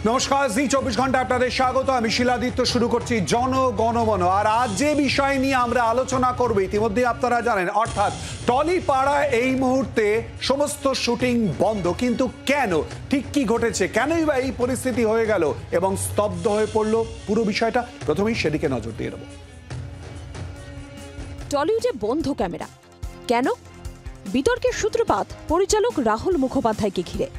নমস্কার, জি 24 ঘন্টা আপনাদের স্বাগত। আমি শিলাদিত্য শুরু করছি জনগণমন। আর আজ যে বিষয় নিয়ে আমরা আলোচনা করব ইতিমধ্যে আপনারা জানেন, অর্থাৎ টলিপাড়া এই মুহূর্তে সমস্ত শুটিং বন্ধ। কিন্তু কেন, ঠিক কি ঘটেছে, কেনই বা এই পরিস্থিতি হয়ে গেল এবং স্তব্ধ হয়ে পড়লো পুরো বিষয়টা, প্রথমেই সেদিকে নজর দিয়ে দেব। টলিউডে বন্ধ ক্যামেরা কেন? বিতর্কের সূত্রপাত পরিচালক রাহুল মুখোপাধ্যায়কে ঘিরে।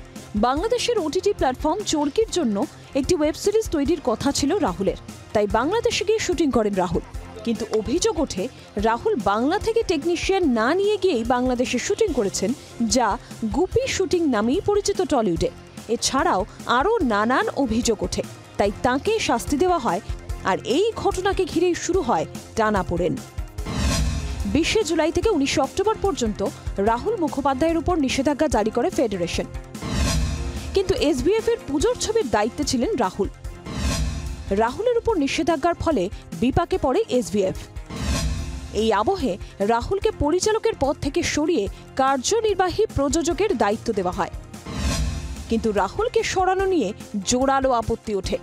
বাংলাদেশের ওটিটি প্ল্যাটফর্ম চরকির জন্য একটি ওয়েব সিরিজ তৈরির কথা ছিল রাহুলের, তাই বাংলাদেশে গিয়ে শুটিং করেন রাহুল। কিন্তু অভিযোগ ওঠে রাহুল বাংলা থেকে টেকনিশিয়ান না নিয়ে গিয়েই বাংলাদেশে শুটিং করেছেন, যা গুপি শুটিং নামেই পরিচিত টলিউডে। এছাড়াও আরও নানান অভিযোগ ওঠে, তাই তাঁকে শাস্তি দেওয়া হয়। আর এই ঘটনাকে ঘিরেই শুরু হয় টানাপোড়েন। 20 জুলাই থেকে 19 অক্টোবর পর্যন্ত রাহুল মুখোপাধ্যায়ের উপর নিষেধাজ্ঞা জারি করে ফেডারেশন। কিন্তু এসবিএফ এর পুজোর ছবির দায়িত্বে ছিলেন রাহুল। রাহুলের উপর নিষেধাজ্ঞার ফলে বিপাকে পড়ে এসবিএফ। এই আবহে রাহুলকে পরিচালকের পদ থেকে সরিয়ে কার্যনির্বাহী প্রযোজকের দায়িত্ব দেওয়া হয়। কিন্তু রাহুলকে সরানো নিয়ে জোরালো আপত্তি ওঠে।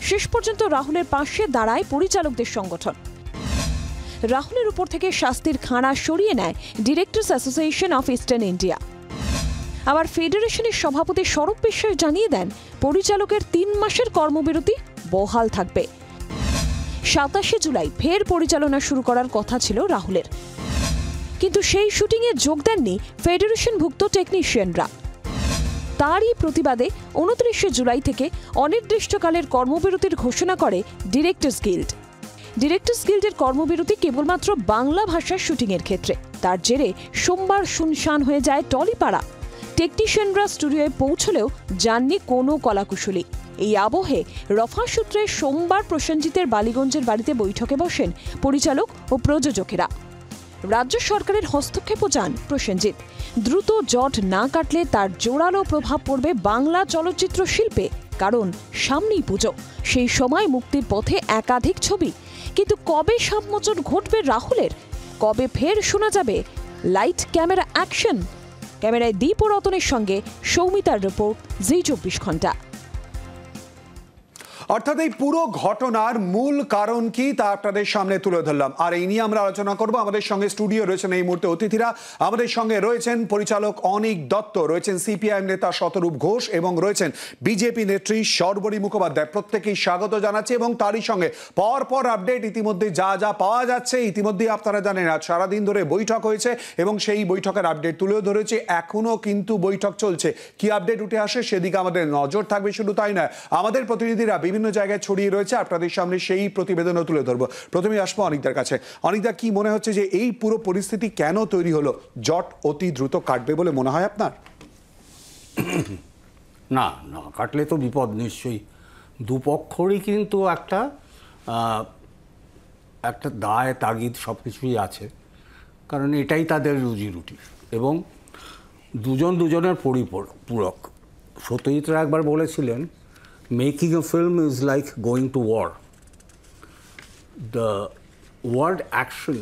শেষ পর্যন্ত রাহুলের পাশে দাঁড়ায় পরিচালকদের সংগঠন। রাহুলের উপর থেকে শাস্তির খাঁড়া সরিয়ে নেয় directors association of eastern India. আবার ফেডারেশনের সভাপতি স্বরূপ বিশ্বাস জানিয়ে দেন, পরিচালকের 3 মাসের কর্মবিরতি বহাল থাকবে। 27 জুলাই ফের পরিচালনা শুরু করার কথা ছিল রাহুলের, কিন্তু সেই শুটিংয়ে যোগ দেননি ফেডারেশনভুক্ত টেকনিশিয়ানরা। তারই প্রতিবাদে 29 জুলাই থেকে অনির্দিষ্টকালের কর্মবিরতির ঘোষণা করে ডিরেক্টরস গিল্ড। ডিরেক্টরস গিল্ডের কর্মবিরতি কেবলমাত্র বাংলা ভাষার শুটিংয়ের ক্ষেত্রে। তার জেরে সোমবার শুনশান হয়ে যায় টলিপাড়া। টেকনিশিয়ানরা স্টুডিওয়ে পৌঁছলেও যাননি কোনো কলাকুশলী। এই আবহে রফা সূত্রে সোমবার প্রসেনজিতের বালিগঞ্জের বাড়িতে বৈঠকে বসেন পরিচালক ও প্রযোজকেরা। রাজ্য সরকারের হস্তক্ষেপও চান প্রসেনজিৎ। দ্রুত জট না কাটলে তার জোরালো প্রভাব পড়বে বাংলা চলচ্চিত্র শিল্পে, কারণ সামনেই পুজো, সেই সময় মুক্তির পথে একাধিক ছবি। কিন্তু কবে সাবমোচন ঘটবে রাহুলের? কবে ফের শোনা যাবে লাইট ক্যামেরা অ্যাকশন? ক্যামেরায় দীপ ও রতনের সঙ্গে সৌমিতার রিপোর্ট, জি 24 ঘন্টা। অর্থাৎ এই পুরো ঘটনার মূল কারণ কি তা আপনাদের সামনে তুলে ধরলাম, আর এই নিয়ে আমরা আলোচনা করব। আমাদের সঙ্গে স্টুডিও রয়েছেন এই মুহূর্তে অতিথিরা। আমাদের সঙ্গে রয়েছেন পরিচালক অনিক দত্ত, রয়েছেন সিপিআইএম নেতা শতরূপ ঘোষ এবং রয়েছেন বিজেপি নেত্রী শর্বরী মুখোপাধ্যায়। প্রত্যেকেই স্বাগত জানাচ্ছি এবং তারই সঙ্গে পর আপডেট ইতিমধ্যে যা যা পাওয়া যাচ্ছে। ইতিমধ্যেই আপনারা জানেন আজ সারাদিন ধরে বৈঠক হয়েছে এবং সেই বৈঠকের আপডেট তুলেও ধরেছে। এখনো কিন্তু বৈঠক চলছে, কি আপডেট উঠে আসে সেদিকে আমাদের নজর থাকবে। শুধু তাই নয়, আমাদের প্রতিনিধিরা বিভিন্ন জায়গায় ছড়িয়ে রয়েছে, আপনাদের সামনে সেই প্রতিবেদনও তুলে ধরবো। প্রথমে আসবো অনিকদার কাছে। অনিকদা, কি মনে হচ্ছে যে এই পুরো পরিস্থিতি কেন তৈরি হলো? জট অতি দ্রুত কাটবে বলে মনে হয় আপনার? না না, কাটলে তো বিপদ নিশ্চয়ই। দুপক্ষরই কিন্তু একটা দায় তাগিদ সব কিছুই আছে, কারণ এটাই তাদের রুজি রুটি এবং দুজন দুজনের পরিপূরক। সত্যজিৎরা একবার বলেছিলেন, making a film is like going to war. The word action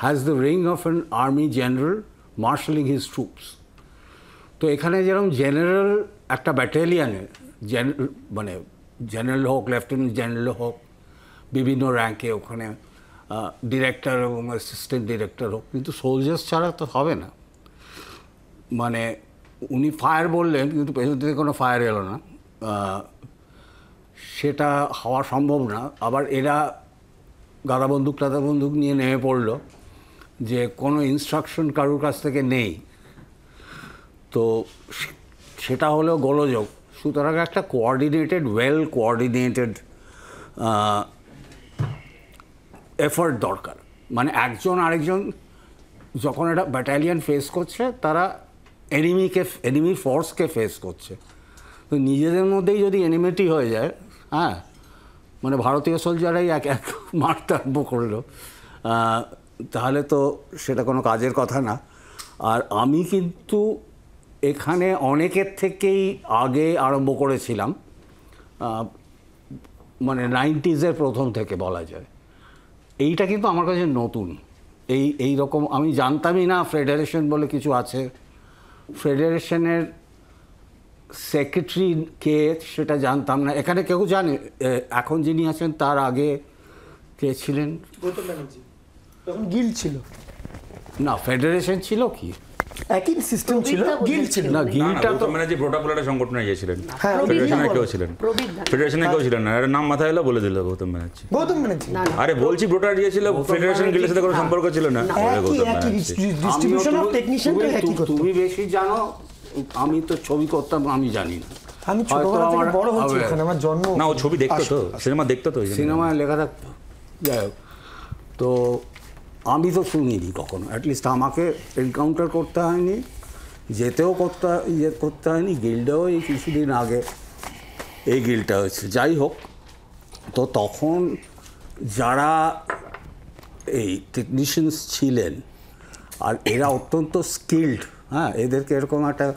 has the ring of an army general marshalling his troops. তো এখানে যেরকম জেনারেল একটা ব্যাটালিয়ানে মানে জেনারেল হোক, লেফটেন্যান্ট জেনারেল হোক, বিভিন্ন র্যাঙ্কে ওখানে ডিরেক্টর এবং অ্যাসিস্ট্যান্ট ডিরেক্টর হোক, কিন্তু সোলজার্স ছাড়া তো হবে না। মানে উনি ফায়ার বললেন কিন্তু পেছন থেকে কোনো ফায়ার এলো না, সেটা হওয়া সম্ভব না। আবার এরা গাদা বন্দুক নিয়ে নেমে পড়ল যে কোনো ইনস্ট্রাকশন কারোর কাছ থেকে নেই, তো সেটা হলো গোলযোগ। সুতরাং একটা ওয়েল কোঅর্ডিনেটেড এফার্ট দরকার। মানে একজন আরেকজন যখন একটা ব্যাটালিয়ান ফেস করছে, তারা এনিমি ফোর্সকে ফেস করছে, তো নিজেদের মধ্যেই যদি এনিমিটি হয়ে যায়, হ্যাঁ, মানে ভারতীয় সোলজারাই এক মারতে আরম্ভ করলো, তাহলে তো সেটা কোনো কাজের কথা না। আর আমি কিন্তু এখানে অনেকের থেকেই আগে আরম্ভ করেছিলাম, মানে 90s প্রথম থেকে বলা যায়। এইটা কিন্তু আমার কাছে নতুন। এই রকম আমি জানতামই না ফেডারেশন বলে কিছু আছে। ফেডারেশনের সেক্রেটারি কে সেটা জানতাম না। এখানে কেউ জানে এখন যিনি আছেন তার আগে কে ছিলেন? গৌতম ব্যানার্জি তখন গিল্ড ছিল না, ফেডারেশন ছিল কি? একই সিস্টেম ছিল, গিল্ড ছিল না, গিল্ডটা তো যে প্রোটোকল একটা সংগঠনে গিয়েছিলেন, হ্যাঁ ফেডারেশনে কেউ ছিলেন, ফেডারেশনে কেউ ছিলেন না। এর নাম মাথায় এলো বলে দিল গৌতম ব্যানার্জি। গৌতম ব্যানার্জি আরে বলছি ভোটার গিয়েছিল, ফেডারেশন গিল্ডের সাথে কোনো সম্পর্ক ছিল না। বলে একই গৌতম একই ব্যানার্জি। ডিস্ট্রিবিউশন অফ টেকনিশিয়ানটা একই করতো। তুমি বেশি জানো, আমি তো ছবি করতাম, আমি জানি না। আমি ছোটবেলা থেকে বড় হচ্ছি এখানে, আমার জন্ম। না, ও ছবি দেখতো তো, সিনেমা দেখতো তো, সিনেমায় লেখা থাকতো। যাই হোক, তো আমি তো শুনিনি কখনো, অ্যাটলিস্ট আমাকে এনকাউন্টার করতে হয়নি, যেতেও করতে হয়নি। গিল্ডেও এই কিছুদিন আগে এই গিল্ডটা হয়েছে। যাই হোক, তো তখন যারা এই টেকনিশিয়ানস ছিলেন, আর এরা অত্যন্ত স্কিল্ড, হ্যাঁ, এদেরকে এরকম একটা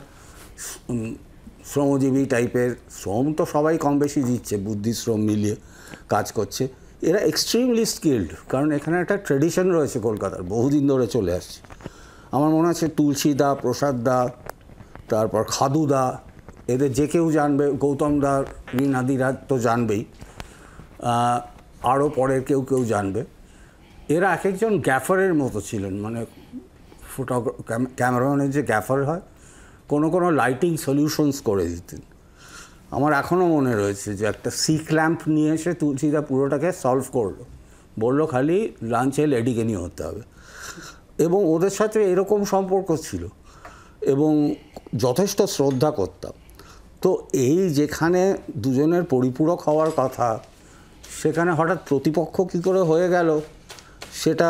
শ্রমজীবী টাইপের, শ্রম তো সবাই কম বেশি দিচ্ছে, বুদ্ধি শ্রম মিলিয়ে কাজ করছে, এরা এক্সট্রিমলি স্কিল্ড। কারণ এখানে একটা ট্রেডিশন রয়েছে কলকাতার, বহুদিন ধরে চলে আসছে। আমার মনে আছে তুলসী দা, প্রসাদ দা, তারপর খাদু দা, এদের যে কেউ জানবে, গৌতম দা, রীনাদিরা তো জানবেই, আরও পরের কেউ কেউ জানবে। এরা এক একজন গ্যাফারের মতো ছিলেন, মানে ক্যামেরাম্যানের যে গ্যাফার হয়, কোনো কোনো লাইটিং সলিউশনস করে দিতেন। আমার এখনও মনে রয়েছে যে একটা সিক ল্যাম্প নিয়ে এসে তুলসীদা পুরোটাকে সলভ করলো, বললো খালি লাঞ্চে লেডিকে নিয়ে হতে হবে। এবং ওদের সাথে এরকম সম্পর্ক ছিল এবং যথেষ্ট শ্রদ্ধা করতাম। তো এই যেখানে দুজনের পরিপূরক হওয়ার কথা, সেখানে হঠাৎ প্রতিপক্ষ কী করে হয়ে গেল, সেটা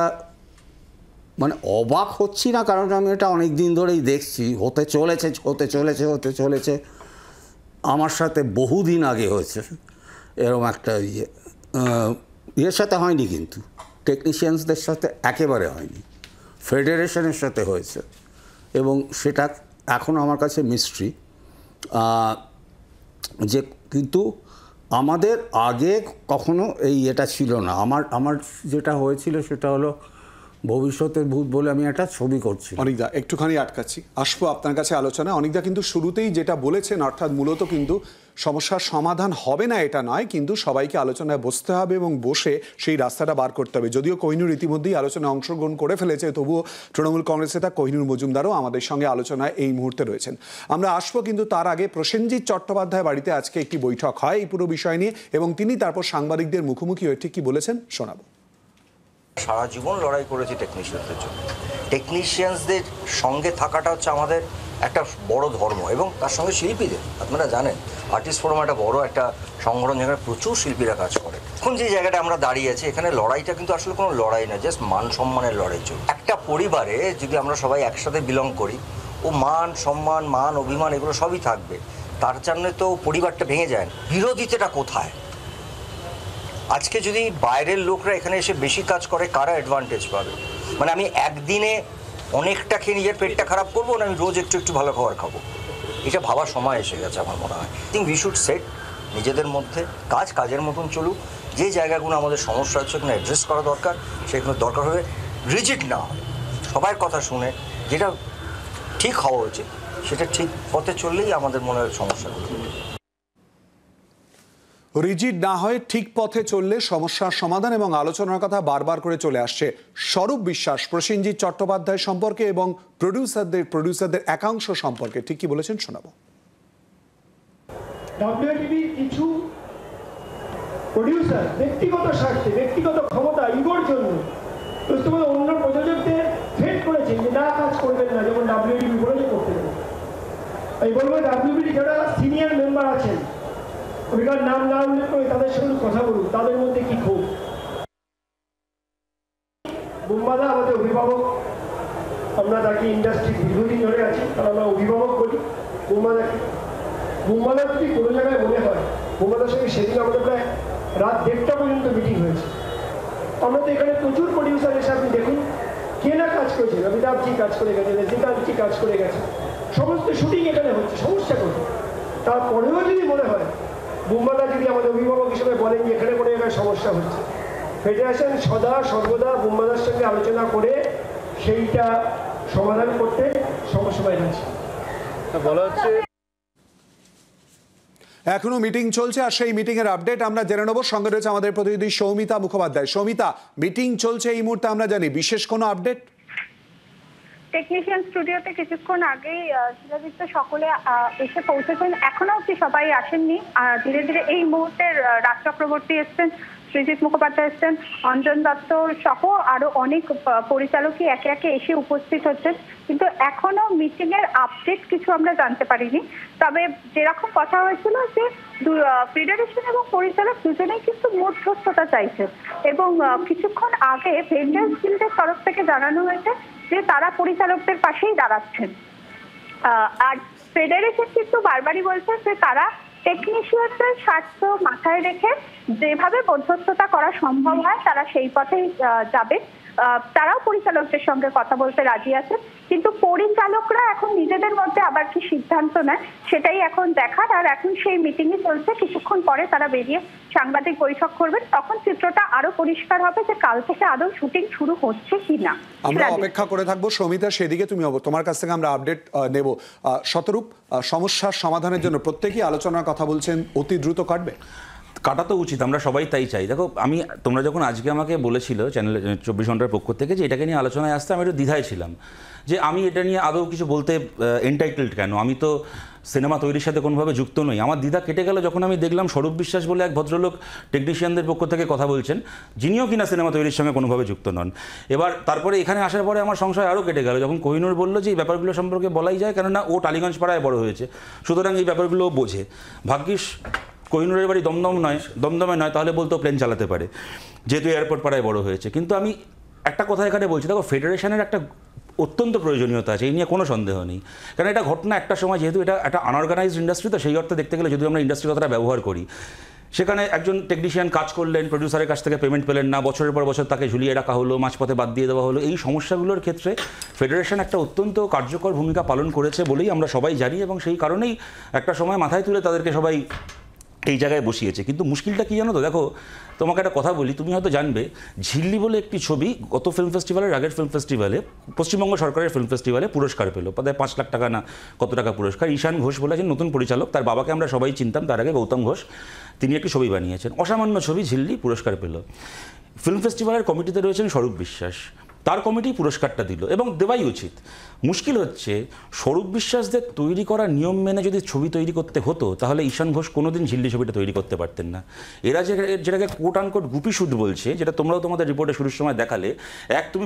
মানে অবাক হচ্ছি না, কারণ আমি এটা অনেক দিন ধরেই দেখছি, হতে চলেছে। আমার সাথে বহুদিন আগে হয়েছে এরকম একটা ইয়ের সাথে হয়নি, কিন্তু টেকনিশিয়ানসদের সাথে একেবারে হয়নি, ফেডারেশনের সাথে হয়েছে। এবং সেটা এখনও আমার কাছে মিস্ট্রি, যে কিন্তু আমাদের আগে কখনো এই এটা ছিল না। আমার যেটা হয়েছিল সেটা হলো ভবিষ্যতের ভূত বলে আমি একটা ছবি করছি। অনিকদা, একটুখানি আটকাচ্ছি, আসবো আপনার কাছে আলোচনা। অনিকদা কিন্তু শুরুতেই যেটা বলেছেন, অর্থাৎ মূলত কিন্তু সমস্যার সমাধান হবে না এটা নয়, কিন্তু সবাইকে আলোচনায় বসতে হবে এবং বসে সেই রাস্তাটা বার করতে হবে। যদিও কোহিনুর ইতিমধ্যেই আলোচনায় অংশগ্রহণ করে ফেলেছে, তবুও তৃণমূল কংগ্রেস নেতা কোহিনুর মজুমদারও আমাদের সঙ্গে আলোচনায় এই মুহূর্তে রয়েছেন। আমরা আসবো, কিন্তু তার আগে প্রসেনজিৎ চট্টোপাধ্যায় বাড়িতে আজকে একটি বৈঠক হয় এই পুরো বিষয় নিয়ে, এবং তিনি তারপর সাংবাদিকদের মুখোমুখি হয়ে ঠিক কি বলেছেন শোনাবো। সারা জীবন লড়াই করেছি টেকনিশিয়ানদের জন্য। টেকনিশিয়ানসদের সঙ্গে থাকাটা হচ্ছে আমাদের একটা বড় ধর্ম, এবং তার সঙ্গে শিল্পীদের। আপনারা জানেন আর্টিস্ট ফোরাম একটা বড় একটা সংগঠন, যেখানে প্রচুর শিল্পীরা কাজ করে। এখন যে জায়গাটা আমরা দাঁড়িয়ে আছি, এখানে লড়াইটা কিন্তু আসলে কোনো লড়াই না, জাস্ট মান সম্মানের লড়াই চলছে। একটা পরিবারে যদি আমরা সবাই একসাথে বিলং করি, ও মান সম্মান, মান অভিমান এগুলো সবই থাকবে। তার জন্য তো পরিবারটা ভেঙে যায় না। বিরোধিতাটা কোথায়? আজকে যদি বাইরের লোকরা এখানে এসে বেশি কাজ করে, কারা অ্যাডভান্টেজ পাবে? মানে আমি একদিনে অনেকটা খেয়ে নিজের পেটটা খারাপ করবো, না আমি রোজ একটু একটু ভালো খাবার খাবো? এটা ভাবার সময় এসে গেছে আমার মনে হয়। থিঙ্ক উই শুড সেট নিজেদের মধ্যে, কাজের মতন চলুক। যে জায়গাগুলো আমাদের সমস্যা হচ্ছে ওখানে অ্যাড্রেস করা দরকার, সেগুলো দরকার হবে রিজিড না হয়, সবার কথা শুনে যেটা ঠিক হওয়া উচিত সেটা ঠিক পথে চললেই আমাদের মনে হয় সমস্যাগুলো। রিজিড না হয় ঠিক পথে চললে সমস্যার সমাধান এবং আলোচনার কথা বারবার করে চলে আসছে স্বরূপ বিশ্বাস প্রসেনজিৎ চট্টোপাধ্যায় সম্পর্কে এবং প্রডিউসারদের একাংশ সম্পর্কে ঠিক কি বলেছেন শোনাবো। ডব্লিউটিভির কিছু প্রডিউসার ব্যক্তিগত স্বার্থে, ব্যক্তিগত ক্ষমতা, ইগোর জন্য অন্য প্রযোজকদের থ্রেট করেছেন যে না কাজ করবেন না, যেমন ডব্লিউটিভি বলে করতে দেবেন। আমি বলবো ডব্লিউটিভি যারা সিনিয়র মেম্বার আছেন, ওইটার নাম না উল্লেখ করে তাদের সঙ্গে কথা বলুন, তাদের মধ্যে কি ক্ষোভ। বুম্বাদা আমাদের অভিভাবক, আমরা তাকে ইন্ডাস্ট্রি দীর্ঘদিন ধরে আছি, তারা আমরা অভিভাবক বলি বুম্বাদার যদি কোনো জায়গায় মনে হয়, বুম্বাদার সঙ্গে সেদিন আমাদের প্রায় রাত 1:30 পর্যন্ত মিটিং হয়েছে। আমরা তো এখানে প্রচুর প্রডিউসার এসে আপনি দেখুন কে না কাজ করেছে, অমিতাভজি কাজ করে গেছে, রজনীকান্তজি কাজ করে গেছে, সমস্ত শুটিং এখানে হচ্ছে, সমস্যা করছে। তারপরেও যদি মনে হয়, বুম্বাদা যদি আমাদের অভিভাবক হিসেবে বলেন যে এখানে কোনো জায়গায় সমস্যা হচ্ছে, ফেডারেশন সর্বদা বুম্বাদার সঙ্গে আলোচনা করে সেইটা সমাধান করতে সবসময় রয়েছে। বলা হচ্ছে এখনো মিটিং চলছে আর সেই মিটিং এর আপডেট আমরা জেনে নেব। সঙ্গে রয়েছে আমাদের প্রতিনিধি সৌমিতা মুখোপাধ্যায়। সৌমিতা, মিটিং চলছে এই মুহূর্তে, আমরা জানি, বিশেষ কোনো আপডেট? টেকনিশিয়ান স্টুডিওতে কিছুক্ষণ আগেই শিলাদিত্য সকলে এসে পৌঁছেছেন, এখনো অব্দি সবাই আসেননি। ধীরে ধীরে এই মুহূর্তে রাজ চক্রবর্তী এসছেন, সৃজিত মুখোপাধ্যায় এসছেন, অঞ্জন দত্ত সহ আরো অনেক পরিচালকই একে একে এসে উপস্থিত হচ্ছেন, কিন্তু এখনো মিটিং এর আপডেট কিছু আমরা জানতে পারিনি। তবে যেরকম কথা হয়েছিল যে ফেডারেশন এবং পরিচালক দুজনেই কিন্তু মধ্যস্থতা চাইছেন, এবং কিছুক্ষণ আগে ভেন্ডার্স গিল্ডের তরফ থেকে জানানো হয়েছে যে তারা পরিচালকদের পাশেই দাঁড়াচ্ছেন। আর ফেডারেশন কিন্তু বারবারই বলছে যে তারা টেকনিশিয়ানদের স্বার্থ মাথায় রেখে যেভাবে মধ্যস্থতা করা সম্ভব হয় তারা সেই পথেই যাবে। তারাও পরিচালকদের সঙ্গে কথা বলতে রাজি আছেন, কিন্তু পরিচালকরা এখন নিজেদের মধ্যে আবার কি সিদ্ধান্ত নেয় সেটাই এখন দেখার। আর এখন সেই মিটিংই চলছে, কিছুক্ষণ পরে তারা বেরিয়ে সাংবাদিক বৈঠক করবেন, তখন চিত্রটা আরো পরিষ্কার হবে যে কাল থেকে আদৌ শুটিং শুরু হচ্ছে কিনা। আমরা অপেক্ষা করে থাকবো সৌমিতা, সেদিকে তুমি তোমার কাছ থেকে আমরা আপডেট নেব। শতরূপ, সমস্যার সমাধানের জন্য প্রত্যেকেই আলোচনার কথা বলছেন, অতি দ্রুত কাটবে? কাটা তো উচিত, আমরা সবাই তাই চাই। দেখো, তোমরা যখন আজকে আমাকে বলেছিল চ্যানেল 24 ঘন্টার পক্ষ থেকে যে এটাকে নিয়ে আলোচনায় আসতে, আমি একটু দ্বিধায় ছিলাম যে আমি এটা নিয়ে আদৌ কিছু বলতে এন্টাইটেলড কেন, আমি তো সিনেমা তৈরির সাথে কোনোভাবে যুক্ত নই। আমার দ্বিধা কেটে গেল যখন আমি দেখলাম স্বরূপ বিশ্বাস বলে এক ভদ্রলোক টেকনিশিয়ানদের পক্ষ থেকে কথা বলছেন, যিনিও কিনা সিনেমা তৈরির সঙ্গে কোনোভাবে যুক্ত নন। এবার তারপরে এখানে আসার পরে আমার সংশয় আরও কেটে গেল যখন কোহিনূর বলল যে এই ব্যাপারগুলো সম্পর্কে বলাই যায়, কেননা ও টালিগঞ্জ পাড়ায় বড় হয়েছে, সুতরাং এই ব্যাপারগুলো বোঝে। ভাগ্যিস কোহিনূরের বাড়ি দমদমে নয়, তাহলে বলতো প্লেন চালাতে পারে, যেহেতু এয়ারপোর্ট পাড়ায় বড় হয়েছে। কিন্তু আমি একটা কথা এখানে বলছি, দেখো, ফেডারেশনের একটা অত্যন্ত প্রয়োজনীয়তা আছে, এই নিয়ে কোনো সন্দেহ নেই। কারণ এটা ঘটনা একটা সময়, যেহেতু এটা একটা আনঅর্গানাইজড ইন্ডাস্ট্রি, তো সেই অর্থে দেখতে গেলে যদি আমরা ইন্ডাস্ট্রি কথাটা ব্যবহার করি, সেখানে একজন টেকনিশিয়ান কাজ করলেন, প্রডিউসারের কাছ থেকে পেমেন্ট পেলেন না, বছরের পর বছর তাকে ঝুলিয়ে রাখা হলো, মাঝপথে বাদ দিয়ে দেওয়া হলো। এই সমস্যাগুলোর ক্ষেত্রে ফেডারেশন একটা অত্যন্ত কার্যকর ভূমিকা পালন করেছে বলেই আমরা সবাই জানি, এবং সেই কারণেই একটা সময় মাথায় তুলে তাদেরকে সবাই এই জায়গায় বসিয়েছে। কিন্তু মুশকিলটা কী জানো তো? দেখো, তোমাকে একটা কথা বলি, তুমি হয়তো জানবে, ঝিল্লি বলে একটি ছবি গত ফিল্ম ফেস্টিভ্যালের আগের ফিল্ম ফেস্টিভ্যালে, পশ্চিমবঙ্গ সরকারের ফিল্ম ফেস্টিভ্যালে পুরস্কার পেল, প্রায় 5 লাখ টাকা না কত টাকা পুরস্কার। ঈশান ঘোষ বলে আছেন নতুন পরিচালক, তার বাবাকে আমরা সবাই চিনতাম তার আগে, গৌতম ঘোষ, তিনি একটি ছবি বানিয়েছেন, অসামান্য ছবি, ঝিল্লি, পুরস্কার পেল। ফিল্ম ফেস্টিভ্যালের কমিটিতে রয়েছেন স্বরূপ বিশ্বাস, তার কমিটি পুরস্কারটা দিল, এবং দেওয়াই উচিত। মুশকিল হচ্ছে, স্বরূপ বিশ্বাসদের তৈরি করা নিয়ম মেনে যদি ছবি তৈরি করতে হতো, তাহলে ঈশান ঘোষ কোনোদিন ঝিল্লি ছবিটা তৈরি করতে পারতেন না। এরা যেটাকে কোট আনকোট গুপি শুট বলছে, যেটা তোমরাও তোমাদের রিপোর্টে শুরুর সময় দেখালে, তুমি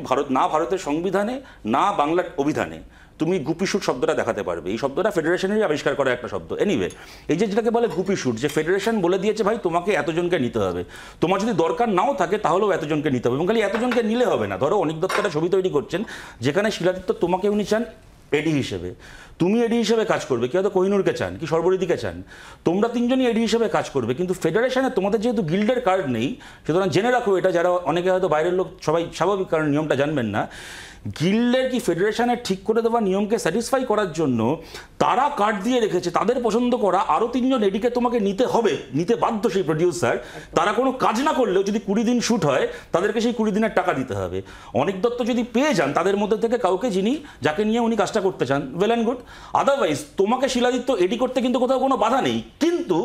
ভারতের সংবিধানে না বাংলার অভিধানে তুমি গুপি শুট শব্দটা দেখাতে পারবে। এই শব্দটা ফেডারেশনেরই আবিষ্কার করা একটা শব্দ। এনিওয়ে, এই যেটাকে বলে গুপি শুট, যে ফেডারেশন বলে দিয়েছে ভাই তোমাকে এতজনকে নিতে হবে, তোমার যদি দরকার নাও থাকে তাহলেও এতজনকে নিতে হবে, এবং খালি এতজনকে নিলে হবে না। ধরো অনেক দত্তটা ছবি তৈরি করছেন, যেখানে শিলাদিত্য তোমাকে উনি চান এডি হিসেবে, তুমি এডি হিসেবে কাজ করবে, কি হয়তো কোহিনূরকে চান, কি সর্বরিদিকে চান, তোমরা তিনজনই এডি হিসেবে কাজ করবে। কিন্তু ফেডারেশনে তোমাদের যেহেতু গিল্ডের কার্ড নেই, সুতরাং জেনে রাখো এটা, যারা অনেকে হয়তো বাইরের লোক সবাই স্বাভাবিক কারণ নিয়মটা জানবেন না, গিল্ডের কি ফেডারেশনের ঠিক করে দেওয়া নিয়মকে স্যাটিসফাই করার জন্য তারা কার্ড দিয়ে রেখেছে, তাদের পছন্দ করা আরও 3 জন এডিকে তোমাকে নিতে হবে, নিতে বাধ্য সেই প্রডিউসার। তারা কোনো কাজ না করলেও যদি 20 দিন শ্যুট হয়, তাদেরকে সেই 20 দিনের টাকা দিতে হবে। অনেক দত্ত যদি পেয়ে যান তাদের মধ্যে থেকে কাউকে, যাকে নিয়ে উনি কাজটা করতে চান, ওয়েল অ্যান্ড গুড। আদারওয়াইজ তোমাকে শিলাদিত্য এডি করতে কিন্তু কোথাও কোনো বাধা নেই, কিন্তু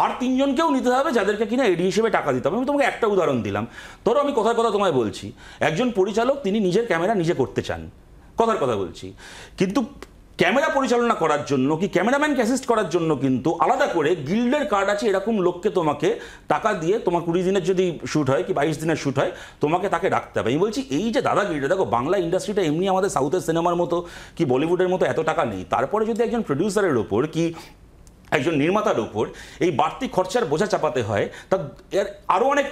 আর 3 জনকেও নিতে হবে যাদেরকে কিনা এডি হিসেবে টাকা দিতে হবে। আমি তোমাকে একটা উদাহরণ দিলাম। ধরো আমি কথার কথা তোমায় বলছি, একজন পরিচালক তিনি নিজের ক্যামেরা নিজে করতে চান, কথার কথা বলছি, কিন্তু ক্যামেরা পরিচালনা করার জন্য কি ক্যামেরাম্যানকে অ্যাসিস্ট করার জন্য কিন্তু আলাদা করে গিল্ডের কার্ড আছে, এরকম লোককে তোমাকে টাকা দিয়ে, তোমার 20 দিনের যদি শ্যুট হয় কি 22 দিনের শ্যুট হয়, তোমাকে তাকে রাখতে হবে। আমি বলছি এই যে দাদাগিরিটা, দেখো বাংলা ইন্ডাস্ট্রিটা এমনি আমাদের সাউথের সিনেমার মতো কি বলিউডের মতো এত টাকা নেই, তারপরে যদি একজন প্রডিউসারের ওপর কি একজন নির্মাতার উপর এই বাড়তি খরচার বোঝা চাপাতে হয়, তা এর আরও অনেক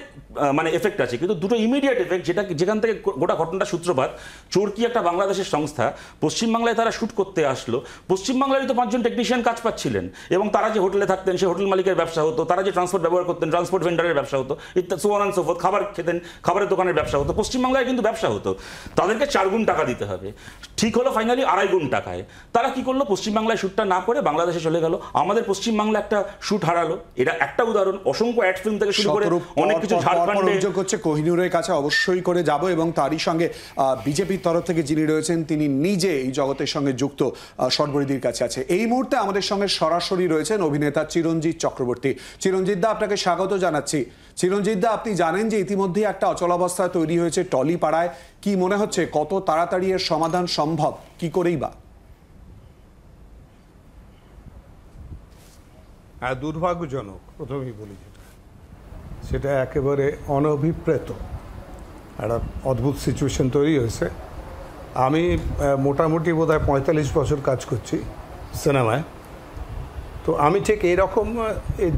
এফেক্ট আছে। কিন্তু দুটো ইমিডিয়েট এফেক্ট, যেখান থেকে গোটা ঘটনাটা সূত্রপাত। চোরকি একটা বাংলাদেশের সংস্থা, পশ্চিমবাংলায় তারা শ্যুট করতে আসলো, পশ্চিমবাংলারই তো 5 জন টেকনিশিয়ান কাজ পাচ্ছিলেন, এবং তারা যে হোটেলে থাকতেন সেই হোটেল মালিকের ব্যবসা হতো, তারা যে ট্রান্সপোর্ট ব্যবহার করতেন ট্রান্সপোর্ট ভেন্ডারের ব্যবসা হতো, ইত্যাদি so on and so fourth, খাবার খেতেন খাবারের দোকানের ব্যবসা হতো, পশ্চিমবাংলায় কিন্তু ব্যবসা হতো। তাদেরকে 4 গুণ টাকা দিতে হবে, ঠিক হলো ফাইনালি 2.5 গুণ টাকায়। তারা কি করলো, পশ্চিমবাংলায় শ্যুটটা না করে বাংলাদেশে চলে গেল। আমাদের পশ্চিমবাংলা একটা শুট হারালো, এটা একটা উদাহরণ। অসংখ্য অ্যাড ফিল্ম থেকে শুরু করে অনেক কিছু ঝাড়খণ্ডে অভিযোগ হচ্ছে। কোহিনুরের কাছে অবশ্যই করে যাব, এবং তারই সঙ্গে বিজেপির তরফ থেকে যিনি রয়েছেন তিনি নিজে এই জগতের সঙ্গে যুক্ত, সর্বরিদির কাছে আছে। এই মুহূর্তে আমাদের সঙ্গে সরাসরি রয়েছেন অভিনেতা চিরঞ্জিত চক্রবর্তী। চিরঞ্জিত দা, আপনাকে স্বাগত জানাচ্ছি। চিরঞ্জিত দা, আপনি জানেন যে ইতিমধ্যে একটা অচলাবস্থা তৈরি হয়েছে টলিপাড়ায়। কি মনে হচ্ছে কত তাড়াতাড়ি এর সমাধান সম্ভব, কি করেই বা? হ্যাঁ, দুর্ভাগ্যজনক, প্রথমেই বলি সেটা একেবারে অনভিপ্রেত একটা অদ্ভুত সিচুয়েশন তৈরি হয়েছে। আমি মোটামুটি বোধহয় 45 বছর কাজ করছি সিনেমায়, তো আমি ঠিক এরকম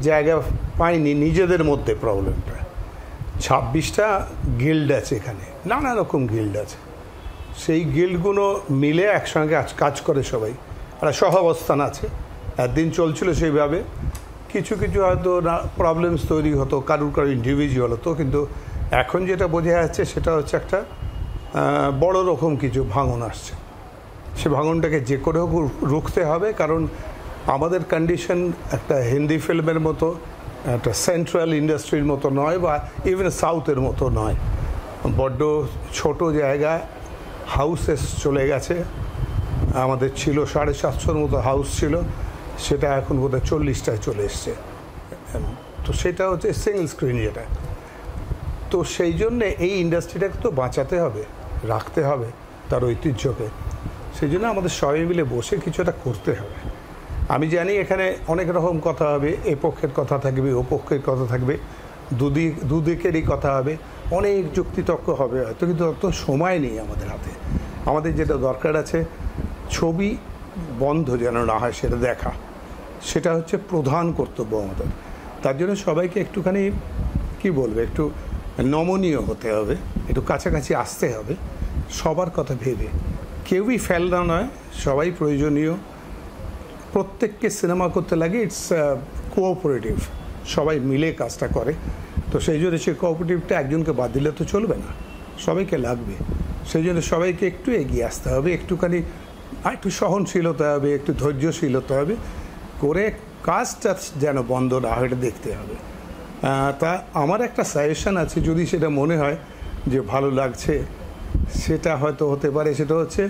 জায়গা পাইনি নিজেদের মধ্যে প্রবলেমটা। 26টা গিল্ড আছে এখানে, নানা রকম গিল্ড আছে, সেই গিল্ডগুলো মিলে একসঙ্গে কাজ করে সবাই, একটা সহাবস্থান আছে। একদিন চলছিল সেইভাবে, কিছু কিছু হয়তো প্রবলেমস তৈরি হতো, কারুর ইন্ডিভিজুয়াল হতো, কিন্তু এখন যেটা বোঝা যাচ্ছে সেটা হচ্ছে একটা বড় রকম কিছু ভাঙন আসছে। সে ভাঙনটাকে যে করে হোক রুখতে হবে, কারণ আমাদের কন্ডিশন একটা হিন্দি ফিল্মের মতো, একটা সেন্ট্রাল ইন্ডাস্ট্রির মতো নয়, বা ইভেন সাউথের মতো নয়। বড্ড ছোট জায়গায় হাউসেস চলে গেছে। আমাদের ছিল 750-র মতো হাউস ছিল, সেটা এখন বোধহয় 40টায় চলে এসছে। তো সেটা হচ্ছে সিঙ্গল স্ক্রিন যেটা। তো সেই জন্যে এই ইন্ডাস্ট্রিটাকে তো বাঁচাতে হবে, রাখতে হবে তার ঐতিহ্যকে। সেই জন্য আমাদের সবাই মিলে বসে কিছু একটা করতে হবে। আমি জানি এখানে অনেক রকম কথা হবে, এ পক্ষের কথা থাকবে, ও পক্ষের কথা থাকবে, দুদিকেরই কথা হবে, অনেক যুক্তিতর্ক হবে হয়তো, কিন্তু অত সময় নেই আমাদের হাতে। আমাদের যেটা দরকার আছে, ছবি বন্ধ যেন না হয় সেটা দেখা, সেটা হচ্ছে প্রধান কর্তব্য আমাদের। তার জন্য সবাইকে একটুখানি কি বলবে, একটু নমনীয় হতে হবে, একটু কাছাকাছি আসতে হবে, সবার কথা ভেবে। কেউই ফেলনা নয়, সবাই প্রয়োজনীয়। প্রত্যেককে সিনেমা করতে লাগে ইটস কোঅপারেটিভ, সবাই মিলে কাজটা করে। তো সেই জন্য সেই কোঅপারেটিভটা একজনকে বাদ দিলে তো চলবে না, সবাইকে লাগবে। সেই জন্য সবাইকে একটু এগিয়ে আসতে হবে, একটুখানি একটু সহনশীল হতে হবে, একটু ধৈর্যশীল হতে হবে, করে কাজটা যেন বন্ধ না হয় এটা দেখতে হবে। তা আমার একটা সাজেশন আছে, যদি সেটা মনে হয় যে ভালো লাগছে, সেটা হয়তো হতে পারে, সেটা হচ্ছে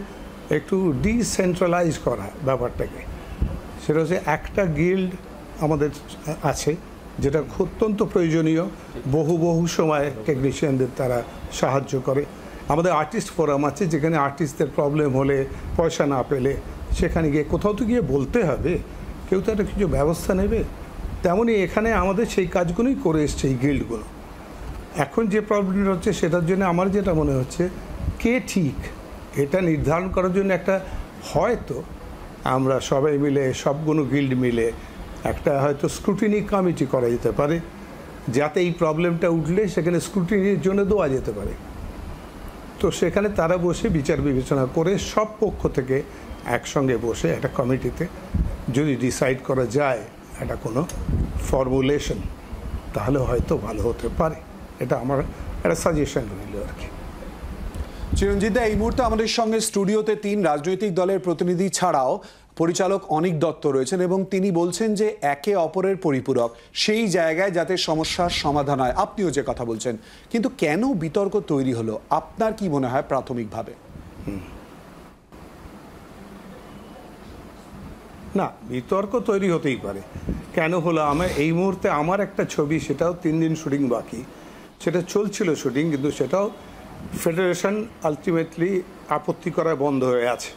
একটু ডিসেন্ট্রালাইজ করা ব্যাপারটাকে। সেটা হচ্ছে একটা গিল্ড আমাদের আছে যেটা অত্যন্ত প্রয়োজনীয়, বহু সময় টেকনিশিয়ানদের তারা সাহায্য করে। আমাদের আর্টিস্ট ফোরাম আছে, যেখানে আর্টিস্টদের প্রবলেম হলে, পয়সা না পেলে, সেখানে গিয়ে কোথাও তো গিয়ে বলতে হবে, কেউ তো একটা কিছু ব্যবস্থা নেবে। তেমনই এখানে আমাদের সেই কাজগুলোই করে এসছে এই গিল্ডগুলো। এখন যে প্রবলেমটা হচ্ছে সেটার জন্য আমার যেটা মনে হচ্ছে, কে ঠিক এটা নির্ধারণ করার জন্য একটা হয়তো আমরা সবাই মিলে, সবগুলো গিল্ড মিলে একটা হয়তো স্ক্রুটিনি কমিটি করা যেতে পারে, যাতে এই প্রবলেমটা উঠলে সেখানে স্ক্রুটিনির জন্য দেওয়া যেতে পারে। তো সেখানে তারা বসে বিচার বিবেচনা করে সব পক্ষ থেকে একসঙ্গে বসে একটা কমিটিতে যদি ডিসাইড করা যায় একটা কোনো ফর্মুলেশন, তাহলে হয়তো ভালো হতে পারে। এটা আমার একটা সাজেশন রইল আর কি। চিরঞ্জিত দা, এই মুহূর্তে আমাদের সঙ্গে স্টুডিওতে 3 রাজনৈতিক দলের প্রতিনিধি ছাড়াও পরিচালক অনিক দত্ত রয়েছেন, এবং তিনি বলছেন যে একে অপরের পরিপূরক, সেই জায়গায় যাতে সমস্যার সমাধান হয়। আপনিও যে কথা বলছেন, কিন্তু কেন বিতর্ক তৈরি হলো আপনার কি মনে হয় প্রাথমিকভাবে? না, বিতর্ক তৈরি হতেই পারে, কেন হলো? এই মুহূর্তে আমার একটা ছবি, সেটাও 3 দিন শুটিং বাকি, সেটা চলছিল শুটিং, কিন্তু সেটাও ফেডারেশন আলটিমেটলি আপত্তি করা বন্ধ হয়ে আছে।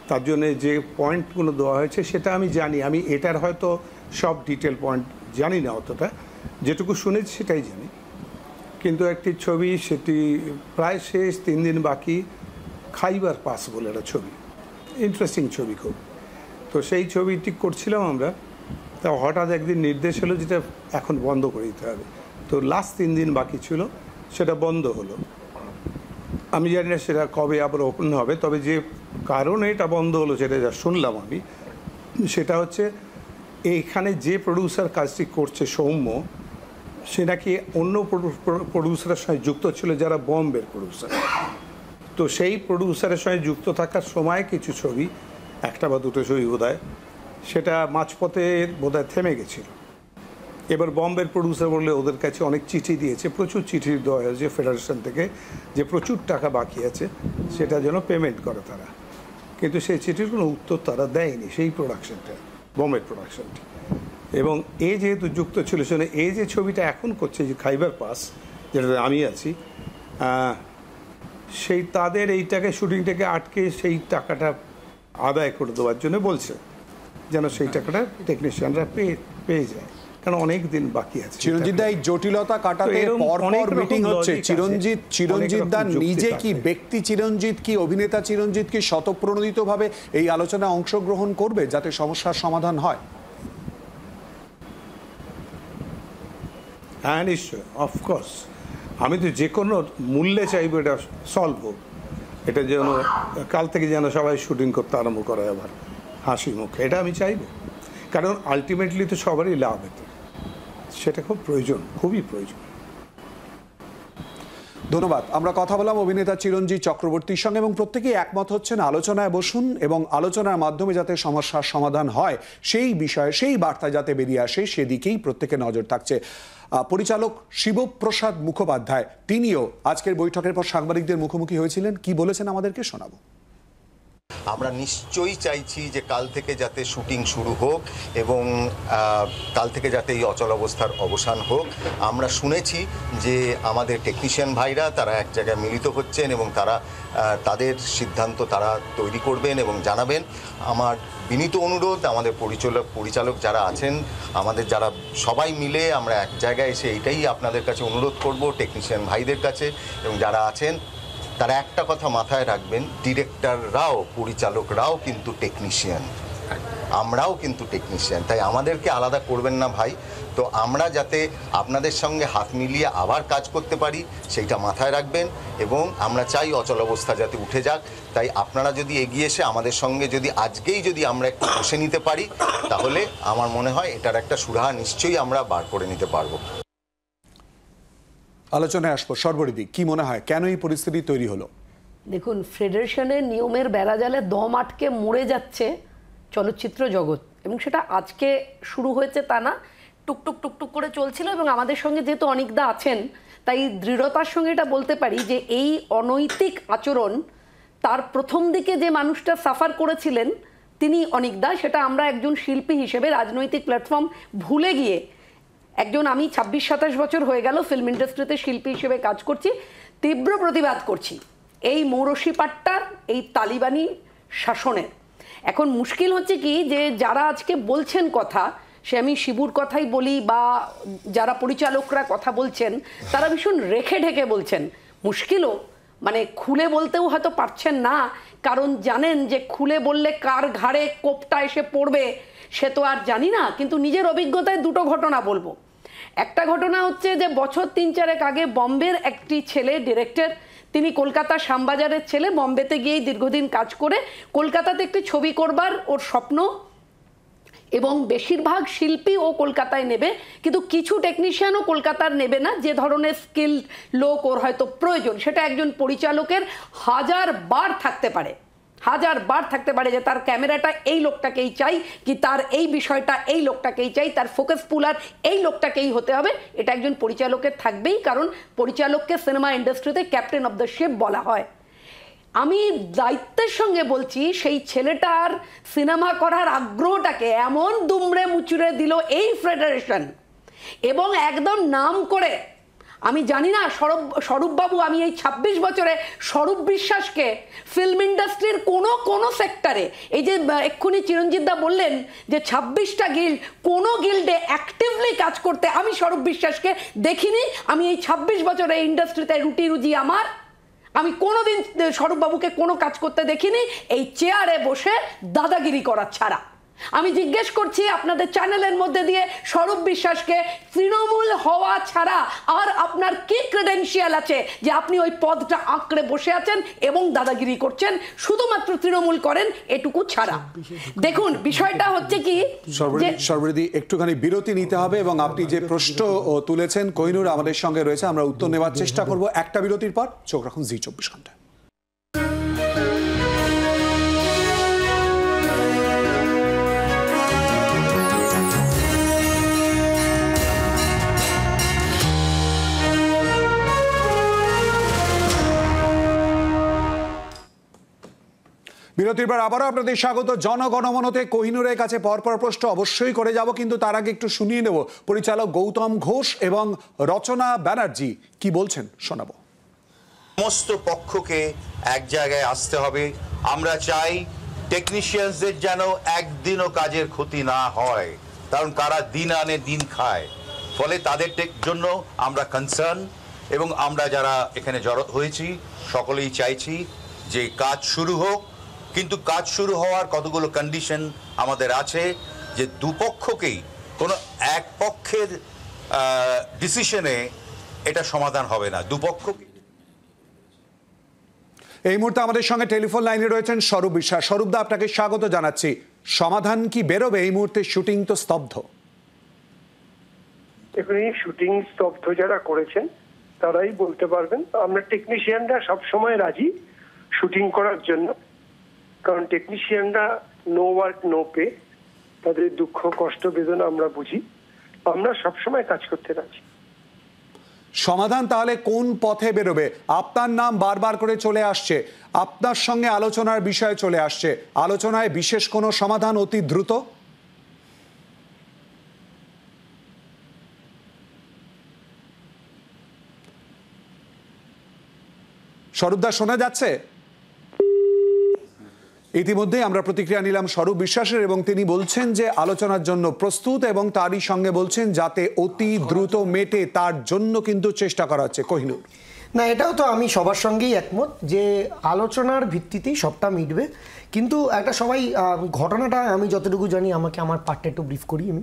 তার জন্যে যে পয়েন্টগুলো দেওয়া হয়েছে সেটা আমি জানি, আমি এটার হয়তো সব ডিটেল পয়েন্ট জানি না অতটা, যেটুকু শুনেছি সেটাই জানি। কিন্তু একটি ছবি, সেটি প্রায় শেষ, 3 দিন বাকি, খাইবার পাস বলে একটা ছবি, ইন্টারেস্টিং ছবি খুব। তো সেই ছবিটি করছিলাম আমরা, তা হঠাৎ একদিন নির্দেশ হলো যেটা এখন বন্ধ করে দিতে হবে। তো লাস্ট 3 দিন বাকি ছিল, সেটা বন্ধ হলো। আমি জানি না সেটা কবে আবার ওপেন হবে, তবে যে কারণে এটা বন্ধ হলো সেটা যা শুনলাম আমি, সেটা হচ্ছে এইখানে যে প্রডিউসার কাজটি করছে সৌম্য, সে নাকি অন্য প্রডিউসারের সঙ্গে যুক্ত ছিল যারা বম্বের প্রডিউসার। তো সেই প্রডিউসারের সঙ্গে যুক্ত থাকার সময় কিছু ছবি, একটা বা দুটো ছবি বোধহয়, সেটা মাঝপথে বোধহয় থেমে গেছিল। এবার বম্বের প্রডিউসার বললে ওদের কাছে অনেক চিঠি দিয়েছে, প্রচুর চিঠি দেওয়া হয়েছে ফেডারেশন থেকে যে প্রচুর টাকা বাকি আছে, সেটা যেন পেমেন্ট করে তারা। কিন্তু সেই চিঠির কোনো উত্তর তারা দেয়নি, সেই প্রোডাকশনটা, বম্বের প্রোডাকশনটি। এবং এ যেহেতু যুক্ত ছিল, সেখানে এই যে ছবিটা এখন করছে, যে খাইবার পাস, যেটাতে আমি আছি, সেই তাদের এইটাকে, শুটিংটাকে আটকে সেই টাকাটা আদায় করে দেওয়ার জন্য বলছে, যেন সেই টাকাটা টেকনিশিয়ানরা পেয়ে যায়, কারণ অনেক দিন বাকি আছে। চিরঞ্জিত দা, এই জটিলতা কাটাতে পরপর মিটিং হচ্ছে। চিরঞ্জিত দা নিজে কি, ব্যক্তি চিরঞ্জিত কি, অভিনেতা চিরঞ্জিত কি স্বতঃপ্রণোদিতভাবে এই আলোচনায় অংশগ্রহণ করবে যাতে সমস্যার সমাধান হয়? হ্যাঁ, নিশ্চয়, অফকোর্স। আমি তো যে কোনো মূল্যে চাইবো এটা সলভ হোক, এটা যেন কাল থেকে যেন সবাই শুটিং করতে আরম্ভ করে আবার হাসি মুখে, এটা আমি চাইবো। কারণ আলটিমেটলি তো সবারই লাভ এতে, সেটা খুব প্রয়োজন, খুবই প্রয়োজন। ধন্যবাদ। আমরা কথা বললাম অভিনেতা চিরঞ্জিত চক্রবর্তীর সঙ্গে এবং প্রত্যেকেই একমত হচ্ছেন আলোচনায় বসুন এবং আলোচনার মাধ্যমে যাতে সমস্যার সমাধান হয় সেই বিষয়ে, সেই বার্তা যাতে বেরিয়ে আসে, সেদিকেই প্রত্যেকের নজর থাকছে। পরিচালক শিবপ্রসাদ মুখোপাধ্যায় তিনিও আজকের বৈঠকের পর সাংবাদিকদের মুখোমুখি হয়েছিলেন। কি বলেছেন আমাদেরকে শোনাবো। আমরা নিশ্চয়ই চাইছি যে কাল থেকে যাতে শুটিং শুরু হোক এবং কাল থেকে যাতে এই অচলাবস্থার অবসান হোক। আমরা শুনেছি যে আমাদের টেকনিশিয়ান ভাইরা তারা এক জায়গায় মিলিত হচ্ছেন এবং তারা তাদের সিদ্ধান্ত তারা তৈরি করবেন এবং জানাবেন। আমার বিনীত অনুরোধ, আমাদের পরিচালক যারা আছেন, আমাদের যারা সবাই মিলে আমরা এক জায়গায় এসে এইটাই আপনাদের কাছে অনুরোধ করব, টেকনিশিয়ান ভাইদের কাছে এবং যারা আছেন তারা একটা কথা মাথায় রাখবেন, ডিরেক্টররাও, পরিচালকরাও কিন্তু টেকনিশিয়ান, আমরাও কিন্তু টেকনিশিয়ান, তাই আমাদেরকে আলাদা করবেন না ভাই। তো আমরা যাতে আপনাদের সঙ্গে হাত মিলিয়ে আবার কাজ করতে পারি সেইটা মাথায় রাখবেন এবং আমরা চাই অচলাবস্থা যাতে উঠে যাক। তাই আপনারা যদি এগিয়ে এসে আমাদের সঙ্গে যদি আজকেই যদি আমরা একটু বসে নিতে পারি, তাহলে আমার মনে হয় এটার একটা সুরাহা নিশ্চয়ই আমরা বার করে নিতে পারবো। আলোচনায় আসবো। সর্বরিদি, কি মনে হয় কেন এই পরিস্থিতি তৈরি হলো? দেখুন, ফেডারেশনের নিয়মের বেড়াজালে দম আটকে মরে যাচ্ছে চলচ্চিত্র জগৎ, এবং সেটা আজকে শুরু হয়েছে তা না, টুকটুক টুকটুক করে চলছিল। এবং আমাদের সঙ্গে যেহেতু অনিকদা আছেন, তাই দৃঢ়তার সঙ্গে এটা বলতে পারি যে এই অনৈতিক আচরণ তার প্রথম দিকে যে মানুষটা সাফার করেছিলেন তিনি অনিকদা। সেটা আমরা একজন শিল্পী হিসেবে রাজনৈতিক প্ল্যাটফর্ম ভুলে গিয়ে, একজন, আমি 26-27 বছর হয়ে গেল ফিল্ম ইন্ডাস্ট্রিতে শিল্পী হিসেবে কাজ করছি, তীব্র প্রতিবাদ করছি এই মৌরসি পাট্টার, এই তালিবানি শাসনের। এখন মুশকিল হচ্ছে কি, যে যারা আজকে বলছেন কথা, সে আমি শিবুর কথাই বলি বা যারা পরিচালকরা কথা বলছেন, তারা ভীষণ রেখে ঢেকে বলছেন। মুশকিলও মানে খুলে বলতেও হয়তো পারছেন না, কারণ জানেন যে খুলে বললে কার ঘাড়ে কোপটা এসে পড়বে সে তো আর জানি না। কিন্তু নিজের অভিজ্ঞতায় দুটো ঘটনা বলবো। একটা ঘটনা হচ্ছে যে বছর 3-4 আগে বম্বের একটি ছেলে ডিরেক্টর, তিনি কলকাতার শ্যামবাজারের ছেলে, বম্বেতে গিয়েই দীর্ঘদিন কাজ করে কলকাতাতে একটি ছবি করবার ওর স্বপ্ন, এবং বেশিরভাগ শিল্পী ও কলকাতায় নেবে, কিন্তু কিছু টেকনিশিয়ানও কলকাতার নেবে না। যে ধরনের স্কিল লোক ওর হয়তো প্রয়োজন, সেটা একজন পরিচালকের 1000 বার থাকতে পারে, 1000 বার থাকতে পারে যে তার ক্যামেরাটা এই লোকটাকেই চাই, কি তার এই বিষয়টা এই লোকটাকেই চাই, তার ফোকাস পুলার এই লোকটাকেই হতে হবে। এটা একজন পরিচালকের থাকবেই, কারণ পরিচালককে সিনেমা ইন্ডাস্ট্রিতে ক্যাপ্টেন অফ দ্য শিপ বলা হয়। আমি দায়িত্বের সঙ্গে বলছি, সেই ছেলেটার সিনেমা করার আগ্রহটাকে এমন দুমড়ে মুচড়ে দিল এই ফেডারেশন, এবং একদম নাম করে, আমি জানি না স্বরূপবাবু, আমি এই 26 বছরে স্বরূপ বিশ্বাসকে ফিল্ম ইন্ডাস্ট্রির কোনো সেক্টরে, এই যে এক্ষুনি চিরঞ্জিতদা বললেন যে 26টা গিল্ড, কোনো গিল্ডে অ্যাক্টিভলি কাজ করতে আমি স্বরূপ বিশ্বাসকে দেখিনি। আমি এই 26 বছরে ইন্ডাস্ট্রিতে রুটি রুজি আমার, আমি কোনোদিন স্বরূপবাবুকে কোনো কাজ করতে দেখিনি এই চেয়ারে বসে দাদাগিরি করার ছাড়া। আমি জিজ্ঞেস করছি আপনাদের চ্যানেলের মধ্যে দিয়ে, স্বরূপ বিশ্বাসকে তৃণমূল হওয়া ছাড়া আর আপনার কি ক্রেডেন্সিয়াল আছে যে আপনি ওই পদটা আঁকড়ে বসে আছেন এবং দাদাগিরি করছেন? শুধুমাত্র তৃণমূল করেন এটুকু ছাড়া। দেখুন, বিষয়টা হচ্ছে কি, সর্বরিদি একটুখানি বিরতি নিতে হবে এবং আপনি যে প্রশ্ন তুলেছেন, কোহিনুর আমাদের সঙ্গে রয়েছে, আমরা উত্তর নেওয়ার চেষ্টা করব একটা বিরতির পর। চোখ রাখুন জি 24 ঘন্টা। বিরতির পর আবারও আপনাদের স্বাগত। জনগণমনতে কোহিনুরের কাছে পরপর প্রশ্ন অবশ্যই করে যাব, কিন্তু তার আগে একটু শুনিয়ে নেব পরিচালক গৌতম ঘোষ এবং রচনা ব্যানার্জি কি বলছেন, শোনাবো। সমস্ত পক্ষকে এক জায়গায় আসতে হবে। আমরা চাই টেকনিশিয়ানসদের যেন একদিনও কাজের ক্ষতি না হয়, কারণ তারা দিন আনে দিন খায়, ফলে তাদের জন্য আমরা কনসার্ন। এবং আমরা যারা এখানে জড়ো হয়েছি সকলেই চাইছি যে কাজ শুরু হোক, কিন্তু কাজ শুরু হওয়ার কতগুলো কন্ডিশন আমাদের আছে, যে দুপক্ষকেই কোনো এক পক্ষের ডিসিশনে এটা সমাধান হবে না, দুপক্ষকে। এই মুহূর্তে আমাদের সঙ্গে টেলিফোন লাইনে রয়েছেন স্বরূপ বিশ্বাস। স্বরূপদা, আপনাকে স্বাগত জানাচ্ছি। সমাধান কি বেরোবে? এই মুহূর্তে শুটিং তো স্তব্ধ। এখানে শুটিং স্তব্ধ যারা করেছেন তারাই বলতে পারবেন। আমরা টেকনিশিয়ানরা সবসময় রাজি শুটিং করার জন্য, কারণ টেকনিশিয়ানরা নো ওয়ার্ক নো পে, তাদের দুঃখ কষ্ট বেদনা আমরা বুঝি, আমরা সবসময় কাজ করতে রাজি। সমাধান তাহলে কোন পথে বেরোবে? আপনার নাম বারবার করে চলে আসছে, আপনার সঙ্গে আলোচনার বিষয় চলে আসছে। আলোচনায় বিশেষ কোনো সমাধান অতি দ্রুত? স্বরূপদা, শোনা যাচ্ছে? ইতিমধ্যেই আমরা প্রতিক্রিয়া নিলাম স্বরূপ বিশ্বাসের, এবং তিনি বলছেন যে আলোচনার জন্য প্রস্তুত, এবং তারই সঙ্গে বলছেন যাতে অতি দ্রুত মেটে তার জন্য কিন্তু চেষ্টা করা হচ্ছে। কোহিনুর, না, এটাও তো আমি সবার সঙ্গেই একমত যে আলোচনার ভিত্তিতেই সবটা মিটবে। কিন্তু একটা সবাই ঘটনাটা আমি যতটুকু জানি, আমাকে আমার পার্টটা একটু ব্রিফ করি। আমি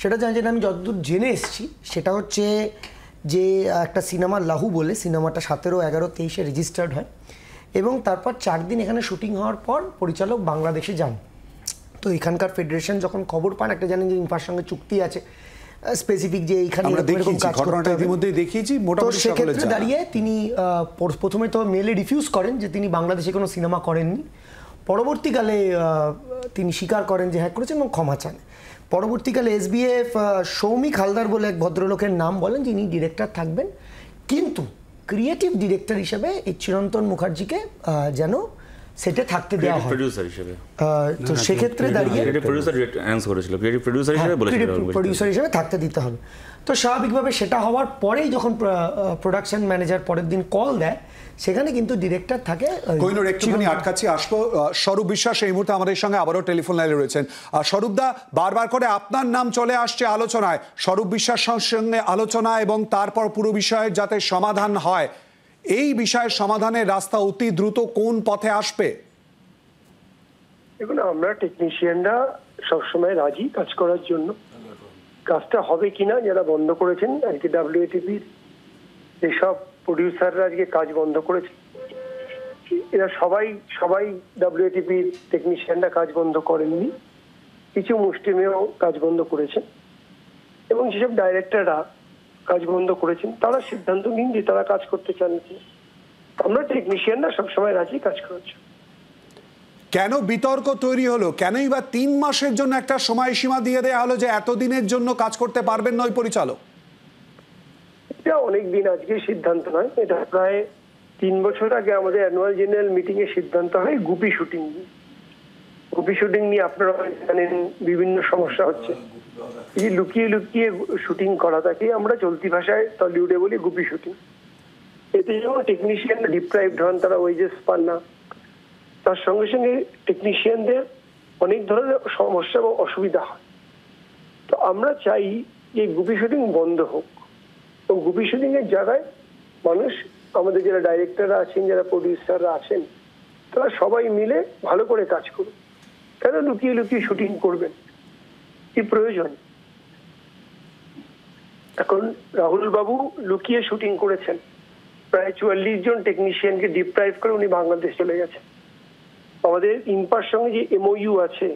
সেটা জানি, যেটা আমি যতদূর জেনে এসেছি সেটা হচ্ছে যে একটা সিনেমা লাহু বলে, সিনেমাটা 17, 11, 23 রেজিস্টার্ড হয়, এবং তারপর 4 দিন এখানে শুটিং হওয়ার পর পরিচালক বাংলাদেশে যান। তো এখানকার ফেডারেশন যখন খবর পান, একটা জানেন যে ইম্পার সঙ্গে চুক্তি আছে স্পেসিফিক, যে এইখানে এরকম কাজ করতে হবে। ইতিমধ্যেই দেখিয়েছি, মোটামুটি সেক্ষেত্রে দাঁড়িয়ে তিনি প্রথমে তো মেলে রিফিউজ করেন যে তিনি বাংলাদেশে কোনো সিনেমা করেননি। পরবর্তীকালে তিনি স্বীকার করেন যে হ্যাঁ করেছেন এবং ক্ষমা চান। পরবর্তীকালে এসবিএফ সৌমিক হালদার বলে এক ভদ্রলোকের নাম বলেন, যিনি ডিরেক্টর থাকবেন, কিন্তু ক্রিয়েটিভ ডিরেক্টর হিসেবে এই চিরন্তন মুখার্জিকে যেন সেটে থাকতে দেওয়া হয় প্রোডিউসার হিসেবে। তো সেক্ষেত্রে দাঁড়িয়ে প্রডিউসার হিসেবে থাকতে দিতে হবে। তো স্বাভাবিকভাবে সেটা হওয়ার পরেই যখন প্রোডাকশন ম্যানেজার পরের দিন কল দেয়, সেখানে কিন্তু ডিরেক্টর থাকে। কোহিনুর, একটুখানি আটকাচ্ছি, আসবো। স্বরূপ বিশ্বাস এই মুহূর্তে আমাদের সঙ্গে আবারও টেলিফোন লাইনে রয়েছেন। স্বরূপদা, বারবার করে আপনার নাম চলে আসছে আলোচনায়। স্বরূপ বিশ্বাসের সঙ্গে আলোচনা এবং তারপর পুরো বিষয়ের যাতে সমাধান হয়, এই বিষয়ের সমাধানের রাস্তা অতি দ্রুত কোন পথে আসবে? দেখুন, আমরা টেকনিশিয়ানরা সবসময় রাজি কাজ করার জন্য। কাজটা হবে কিনা যারা বন্ধ করেছেন, আজকে WATPর যেসব প্রডিউসাররা আজকে কাজ বন্ধ করেছে, এরা সবাই WATPর টেকনিশিয়ানরা কাজ বন্ধ করেননি, কিছু মুষ্টিমেয় কাজ বন্ধ করেছেন, এবং যেসব ডাইরেক্টররা কাজ বন্ধ করেছেন তারা সিদ্ধান্ত নিন যে তারা কাজ করতে চান কি। আমরা টেকনিশিয়ানরা সবসময় রাজি কাজ করার জন্য। কেন বিতর্ক তৈরি হলো? কেনই বা 3 মাসের জন্য একটা সময়সীমা দিয়ে দেওয়া হলো যে এতদিনের জন্য কাজ করতে পারবেন না ওই পরিচালক? এটা অনেক দিন আজকে সিদ্ধান্ত নয়, এটা প্রায় 3 বছর আগে আমাদের অ্যানুয়াল জেনারেল মিটিং এ সিদ্ধান্ত হয় গুপি শুটিং নিয়ে। গুপি শুটিং নিয়ে আপনারা জানেন বিভিন্ন সমস্যা হচ্ছে। এই লুকিয়ে লুকিয়ে শুটিং করা, তাকে আমরা চলতি ভাষায় টলিউডে বলি গুপি শুটিং। এতে যেমন টেকনিশিয়ান ডিপ্রাইভড হন, তারা ওয়েজেস পান না, তার সঙ্গে সঙ্গে টেকনিশিয়ানদের অনেক ধরনের সমস্যা এবং অসুবিধা হয়। তো আমরা চাই যে গুপি শুটিং বন্ধ হোক, এবং গুপি শুটিং এর জায়গায় মানুষ, আমাদের যারা ডাইরেক্টররা আছেন, যারা প্রডিউসাররা আছেন, তারা সবাই মিলে ভালো করে কাজ করুন। কেন লুকিয়ে লুকিয়ে শুটিং করবেন, কি প্রয়োজন? এখন রাহুল বাবু লুকিয়ে শুটিং করেছেন, প্রায় 44 জন টেকনিশিয়ানকে ডিপ্রাইভ করে উনি বাংলাদেশ চলে গেছেন। আমাদের ইম্পার সঙ্গে যে MOU আছে,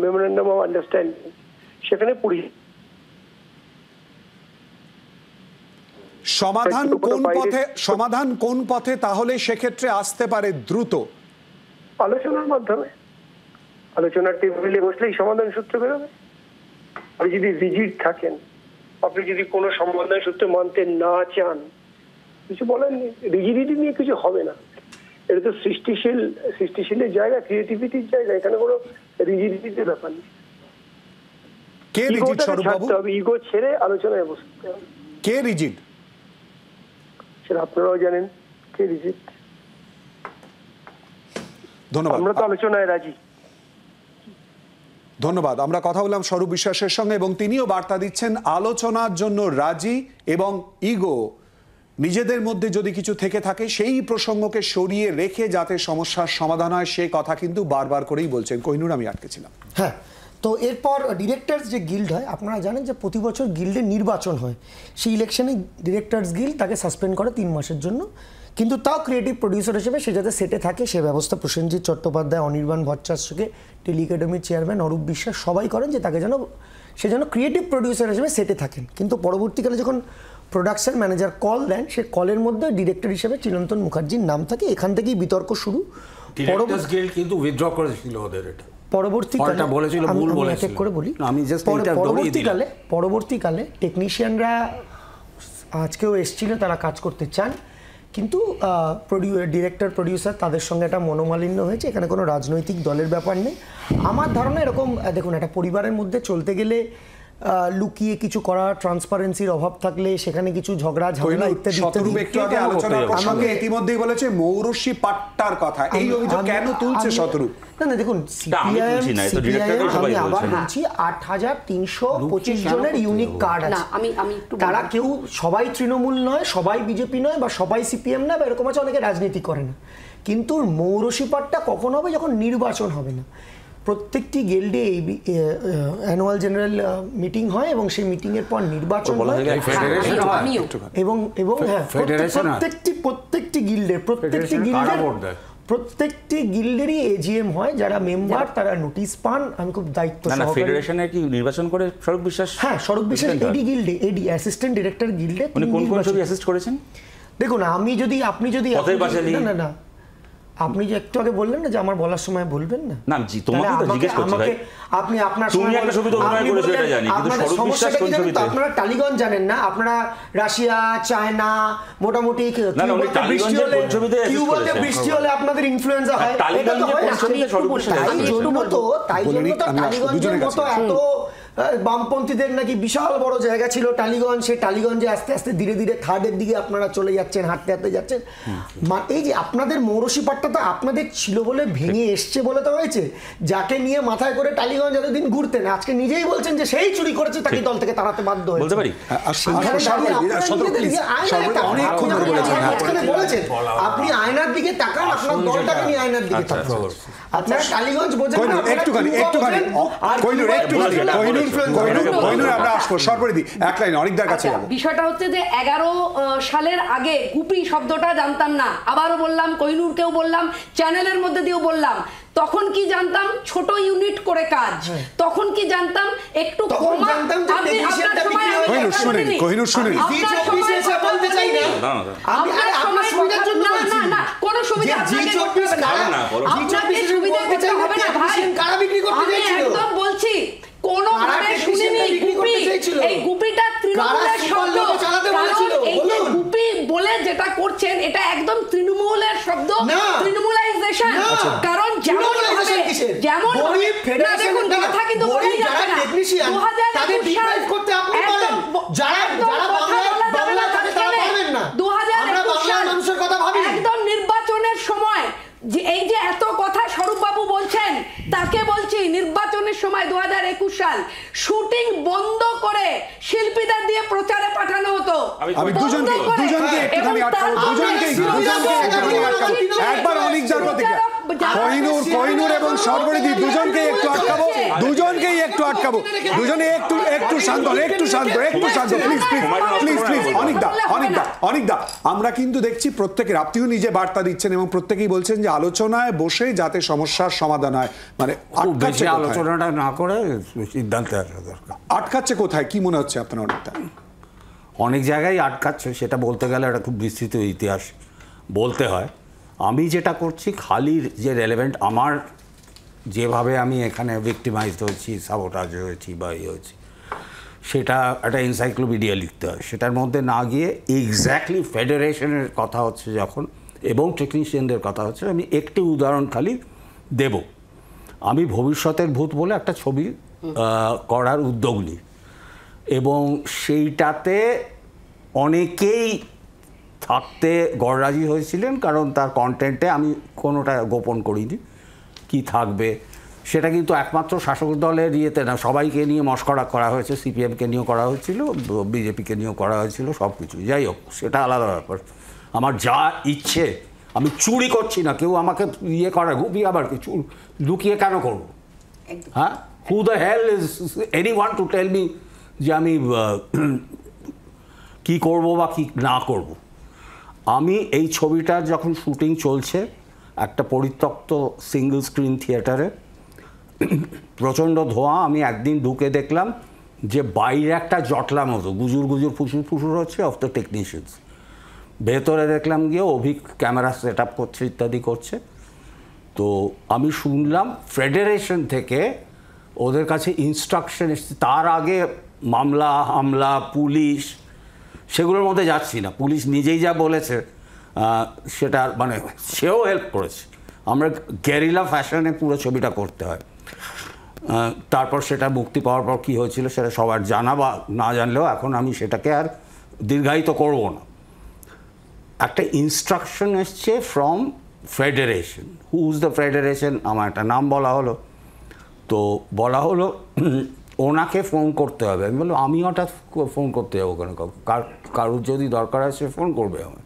মেমোরেন্ডাম অফ আন্ডারস্ট্যান্ডিং, সেখানে সমাধান কোন পথে তাহলে সেক্ষেত্রে আসতে পারে দ্রুত? আলোচনার মাধ্যমে, আলোচনার টেবিলে বসলেই সমাধান সূত্র বেরোবে। আপনি যদি রিজিড থাকেন, আপনি যদি কোনো সমাধান সূত্র মানতে না চান, কিছু বলেন, রিজিডিটি নিয়ে কিছু হবে না। এটা তো সৃষ্টিশীলের জায়গা, ক্রিয়েটিভিটির জায়গা, এখানে কোনো রিজিডিটির ব্যাপার নেই। কে রিজিড স্বরূপবাবু? ইগো ছেড়ে আলোচনায় বসতে হবে। কে রিজিড সেটা আপনারাও জানেন কে রিজিড। ধন্যবাদ। আমরা তো আলোচনায় রাজি। ধন্যবাদ। আমরা কথা বললাম স্বরূপ বিশ্বাসের সঙ্গে এবং তিনিও বার্তা দিচ্ছেন আলোচনার জন্য রাজি এবং ইগো নিজেদের মধ্যে যদি কিছু থেকে থাকে সেই প্রসঙ্গকে সরিয়ে রেখে যাতে সমস্যার সমাধান হয় সে কথা কিন্তু বারবার করেই বলছেন। কোহিনুর, আমি আটকেছিলাম। হ্যাঁ, তো এরপর ডিরেক্টরস যে গিল্ড হয়, আপনারা জানেন যে প্রতি বছর গিল্ডে নির্বাচন হয়, সেই ইলেকশনে ডিরেক্টরস গিল্ড তাকে সাসপেন্ড করে 3 মাসের জন্য, কিন্তু তাও ক্রিয়েটিভ প্রডিউসার হিসেবে সে যাতে সেটে থাকে সে ব্যবস্থা প্রসেনজিৎ চট্টোপাধ্যায়, অনির্বাণ ভট্টাচার্যকে, টেলি একাডেমির চেয়ারম্যান অরূপ বিশ্বাস সবাই করেন যে তাকে সে যেন ক্রিয়েটিভ প্রডিউসার হিসেবে সেটে থাকেন। কিন্তু পরবর্তীকালে যখন প্রোডাকশন ম্যানেজার কল দেন, সে কলের মধ্যে ডিরেক্টর হিসেবে চিরন্তন মুখার্জির নাম থাকে। এখান থেকেই বিতর্ক শুরু। কিন্তু উইথড্র করেছিল ওদের এটা। পরবর্তীকালে টেকনিশিয়ানরা আজকেও এসেছিল, তারা কাজ করতে চান, কিন্তু ডিরেক্টর প্রডিউসার তাদের সঙ্গে একটা মনোমালিন্য হয়েছে। এখানে কোনো রাজনৈতিক দলের ব্যাপার নেই। আমার ধারণা এরকম, দেখুন, একটা পরিবারের মধ্যে চলতে গেলে লুকিয়ে কিছু করা, ট্রান্সপারেন্সির অভাব থাকলে সেখানে কিছু ঝগড়া ঝামেলা ইত্যাদি আমাকে ইতিমধ্যেই বলেছে মৌরুষি পাট্টার কথা। এই অভিযোগ কেন তুলছে শতরূপ? না, দেখুন, আমি আবার বলছি ৮৩২৫ জনের ইউনিক কার্ড আছে। তারা কেউ সবাই তৃণমূল নয়, সবাই বিজেপি নয়, বা সবাই সিপিএম নয়, বা এরকম আছে অনেকে রাজনীতি করে না। কিন্তু মৌরুষি পাট্টা কখন হবে? যখন নির্বাচন হবে না। প্রত্যেকটি গিল্ডে অ্যানুয়াল জেনারেল মিটিং হয় এবং সেই মিটিং এর পর নির্বাচন হয় এবং প্রত্যেকটি গিল্ডেরই এজিএম হয়, যারা মেম্বার তারা নোটিশ পান। আমি খুব দায়িত্ব সহকারে ফেডারেশনে কি নির্বাচন করে স্বরূপ বিশ্বাস? হ্যাঁ, স্বরূপ বিশ্বাস এডি গিল্ডে, এডি অ্যাসিস্ট্যান্ট ডিরেক্টর গিল্ডে। কোন কোন ছবি অ্যাসিস্ট করেছেন? দেখুন, আপনি যদি না আপনি যে একটু আগে বললেন না যে আমার বলার সময় বলবেন না, না জি তোমাকে তো জিজ্ঞেস করছি ভাই। আপনি আপনার তুমি একটা ছবি তো অভিনয় করেছো এটা জানি, কিন্তু স্বরূপ বিশ্বাস কোন ছবিতে? আপনারা টালিগঞ্জ জানেন না, আপনারা রাশিয়া, চায়না, মোটামুটি কিউবাতে বৃষ্টি হলে আপনাদের ইনফ্লুয়েঞ্জা হয়। টালিগঞ্জে কোন ছবিতে স্বরূপ বিশ্বাস? তাই জন্য তো টালিগঞ্জের মতো এত বামপন্থীদের নাকি বিশাল বড় জায়গা ছিল টালিগঞ্জ। সেই টালিগঞ্জে আস্তে আস্তে ধীরে ধীরে থার্ডের দিকে আপনারা চলে যাচ্ছেন, হাঁটতে হাঁটতে যাচ্ছেন। এই যে আপনাদের মৌরসি পাট্টাটা আপনাদের ছিল বলে ভেঙে এসছে বলে তো হয়েছে। যাকে নিয়ে মাথায় করে টালিগঞ্জ এতদিন ঘুরতেন, আজকে নিজেই বলছেন যে সেই চুরি করেছে, তাকে দল থেকে তাড়াতে বাধ্য হয়েছে। বলতে পারি বলেছেন আপনি আয়নার দিকে তাকান, আপনার দলটাকে নিয়ে আয়নার দিকে তাকান। আপনারা টালিগঞ্জ বোঝেন না, একটুখানি বিষয়টা হচ্ছে যে 11 সালের আগে গুপি শব্দটা জানতাম না। আবারও বললাম, কোহিনুরকেও বললাম, চ্যানেলের মধ্যে দিয়েও বললাম। তখন কি জানতাম? ছোট ইউনিট করে কাজ। তখন কি জানতাম? একটু একদম বলছি, কোনোভাবে শুনিনি গুপি। এই গুপিটা তৃণমূলের শব্দ। এই যে গুপি বলে যেটা করছেন, এটা একদম তৃণমূলের শব্দ, তৃণমূলাইজেশন। কারণ যেমন দেখুন কথা কিন্তু বলেই যাচ্ছে না। 2021 একদম নির্বাচনের সময় এই যে এত কথা স্বরূপবাবু বলছেন, তাকে বলছি নির্বাচনের সময় 2021 সাল শুটিং বন্ধ করে শিল্পীদের দিয়ে প্রচারে পাঠানো হতো। আমি দুজনকে একটুখানি আটকাবো, একবার অনেক জায়গা থেকে কোহিনুর এবং সর্বরিদি দুজনকেই একটু আটকাবো। দুজনে একটু শান্ত প্লিজ অনিকদা। আমরা কিন্তু দেখছি প্রত্যেকের, আপনিও নিজে বার্তা দিচ্ছেন এবং প্রত্যেকেই বলছেন যে আলোচনায় বসে যাতে সমস্যার সমাধান হয়। মানে আলোচনাটা না করে সিদ্ধান্তে আসা দরকার। আটকাচ্ছে কোথায় কি মনে হচ্ছে আপনার? অনেক জায়গায় আটকাচ্ছে, সেটা বলতে গেলে একটা খুব বিস্তৃত ইতিহাস বলতে হয়। আমি যেটা করছি, খালি যে রেলেভেন্ট, আমার যেভাবে আমি এখানে ভিক্টিমাইজ হয়েছি, সাবোটাজ হয়েছি বা হয়েছি, সেটা একটা এনসাইক্লোপিডিয়া লিখতে হয়। সেটার মধ্যে না গিয়ে এক্স্যাক্টলি ফেডারেশনের কথা হচ্ছে যখন, এবং টেকনিশিয়ানদের কথা হচ্ছে। আমি একটি উদাহরণ খালি দেব। আমি ভবিষ্যতের ভূত বলে একটা ছবি করার উদ্যোগ নিই, এবং সেইটাতে অনেকেই থাকতে গড়রাজি হয়েছিলেন, কারণ তার কন্টেন্টে আমি কোনোটা গোপন করিনি কি থাকবে। সেটা কিন্তু একমাত্র শাসক দলের ইয়েতে না, সবাইকে নিয়ে মশকরা করা হয়েছে, সিপিএমকে নিয়েও করা হয়েছিল, বিজেপিকে নিয়েও করা হয়েছিল, সব কিছু। যাই হোক, সেটা আলাদা ব্যাপার। আমার যা ইচ্ছে, আমি চুরি করছি না, কেউ আমাকে ইয়ে করে গুপি আবার কিছু লুকিয়ে কেন করবো? হ্যাঁ, who the hell is anyone to tell me যে আমি কি করব বা কি না করব? আমি এই ছবিটার যখন শুটিং চলছে একটা পরিত্যক্ত সিঙ্গল স্ক্রিন থিয়েটারে, প্রচণ্ড ধোঁয়া, আমি একদিন ঢুকে দেখলাম যে বাইরে একটা জটলা মতো গুজুর গুজুর ফুসুর ফুসুর হচ্ছে অফ দ্য টেকনিশিয়ানস। ভেতরে দেখলাম গিয়ে অভিক ক্যামেরা সেট আপ করছে, ইত্যাদি করছে। তো আমি শুনলাম ফেডারেশন থেকে ওদের কাছে ইনস্ট্রাকশন এসছে। তার আগে মামলা হামলা পুলিশ সেগুলোর মধ্যে যাচ্ছি না, পুলিশ নিজেই যা বলেছে সেটা মানে সেও হেল্প করেছে। আমরা গেরিলা ফ্যাশনে পুরো ছবিটা করতে হয়। তারপর সেটা মুক্তি পাওয়ার পর কী হয়েছিল সেটা সবার জানা, বা না জানলেও এখন আমি সেটাকে আর দীর্ঘায়িত করব না। একটা ইনস্ট্রাকশন এসছে from federation. Who's the federation? আমার একটা নাম বলা হলো, তো বলা হলো ওনাকে ফোন করতে হবে। আমি বললাম আমি হঠাৎ ফোন করতে যাবো কেন? কারুর যদি দরকার হয় সে ফোন করবে আমার।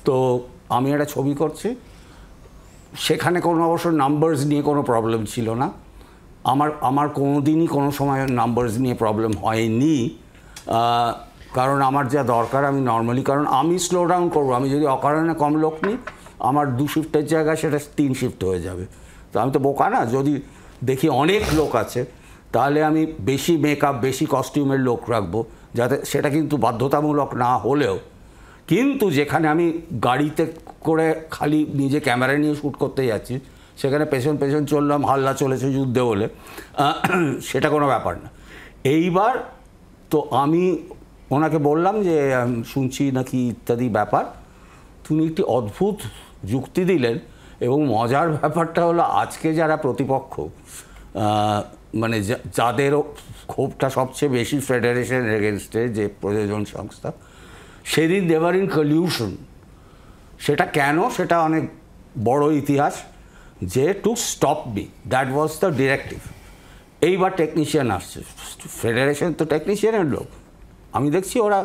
তো আমি একটা ছবি করছি, সেখানে কোনো অবশ্য নাম্বারস নিয়ে কোনো প্রবলেম ছিল না। আমার কোনো দিনই কোনো সময় নাম্বারস নিয়ে প্রবলেম হয়নি, কারণ আমার যা দরকার আমি নর্মালি, কারণ আমি স্লো ডাউন করবো। আমি যদি অকারণে কম লোক নিই, আমার 2 শিফটের জায়গায় সেটা 3 শিফট হয়ে যাবে। তো আমি তো বোকা না, যদি দেখি অনেক লোক আছে তাহলে আমি বেশি মেকআপ বেশি কস্টিউমের লোক রাখবো, যাতে সেটা কিন্তু বাধ্যতামূলক না হলেও, কিন্তু যেখানে আমি গাড়িতে করে খালি নিজে ক্যামেরা নিয়ে শ্যুট করতে যাচ্ছি, সেখানে পেছন পেছন চললাম, হাল্লা চলেছে যুদ্ধে বলে, সেটা কোনো ব্যাপার না। এইবার তো আমি ওনাকে বললাম যে শুনছি নাকি ইত্যাদি ব্যাপার। তিনি একটি অদ্ভুত যুক্তি দিলেন, এবং মজার ব্যাপারটা হলো আজকে যারা প্রতিপক্ষ, মানে যাদের ক্ষোভটা সবচেয়ে বেশি ফেডারেশন এগেনস্টে, যে প্রযোজন সংস্থা, সেদিন দেওয়ার ইন কলিউশন। সেটা কেন? সেটা অনেক বড় ইতিহাস, যে to stop me, that was the directive. এইবার টেকনিশিয়ান আসছে, ফেডারেশন তো টেকনিশিয়ানের লোক, আমি দেখছি ওরা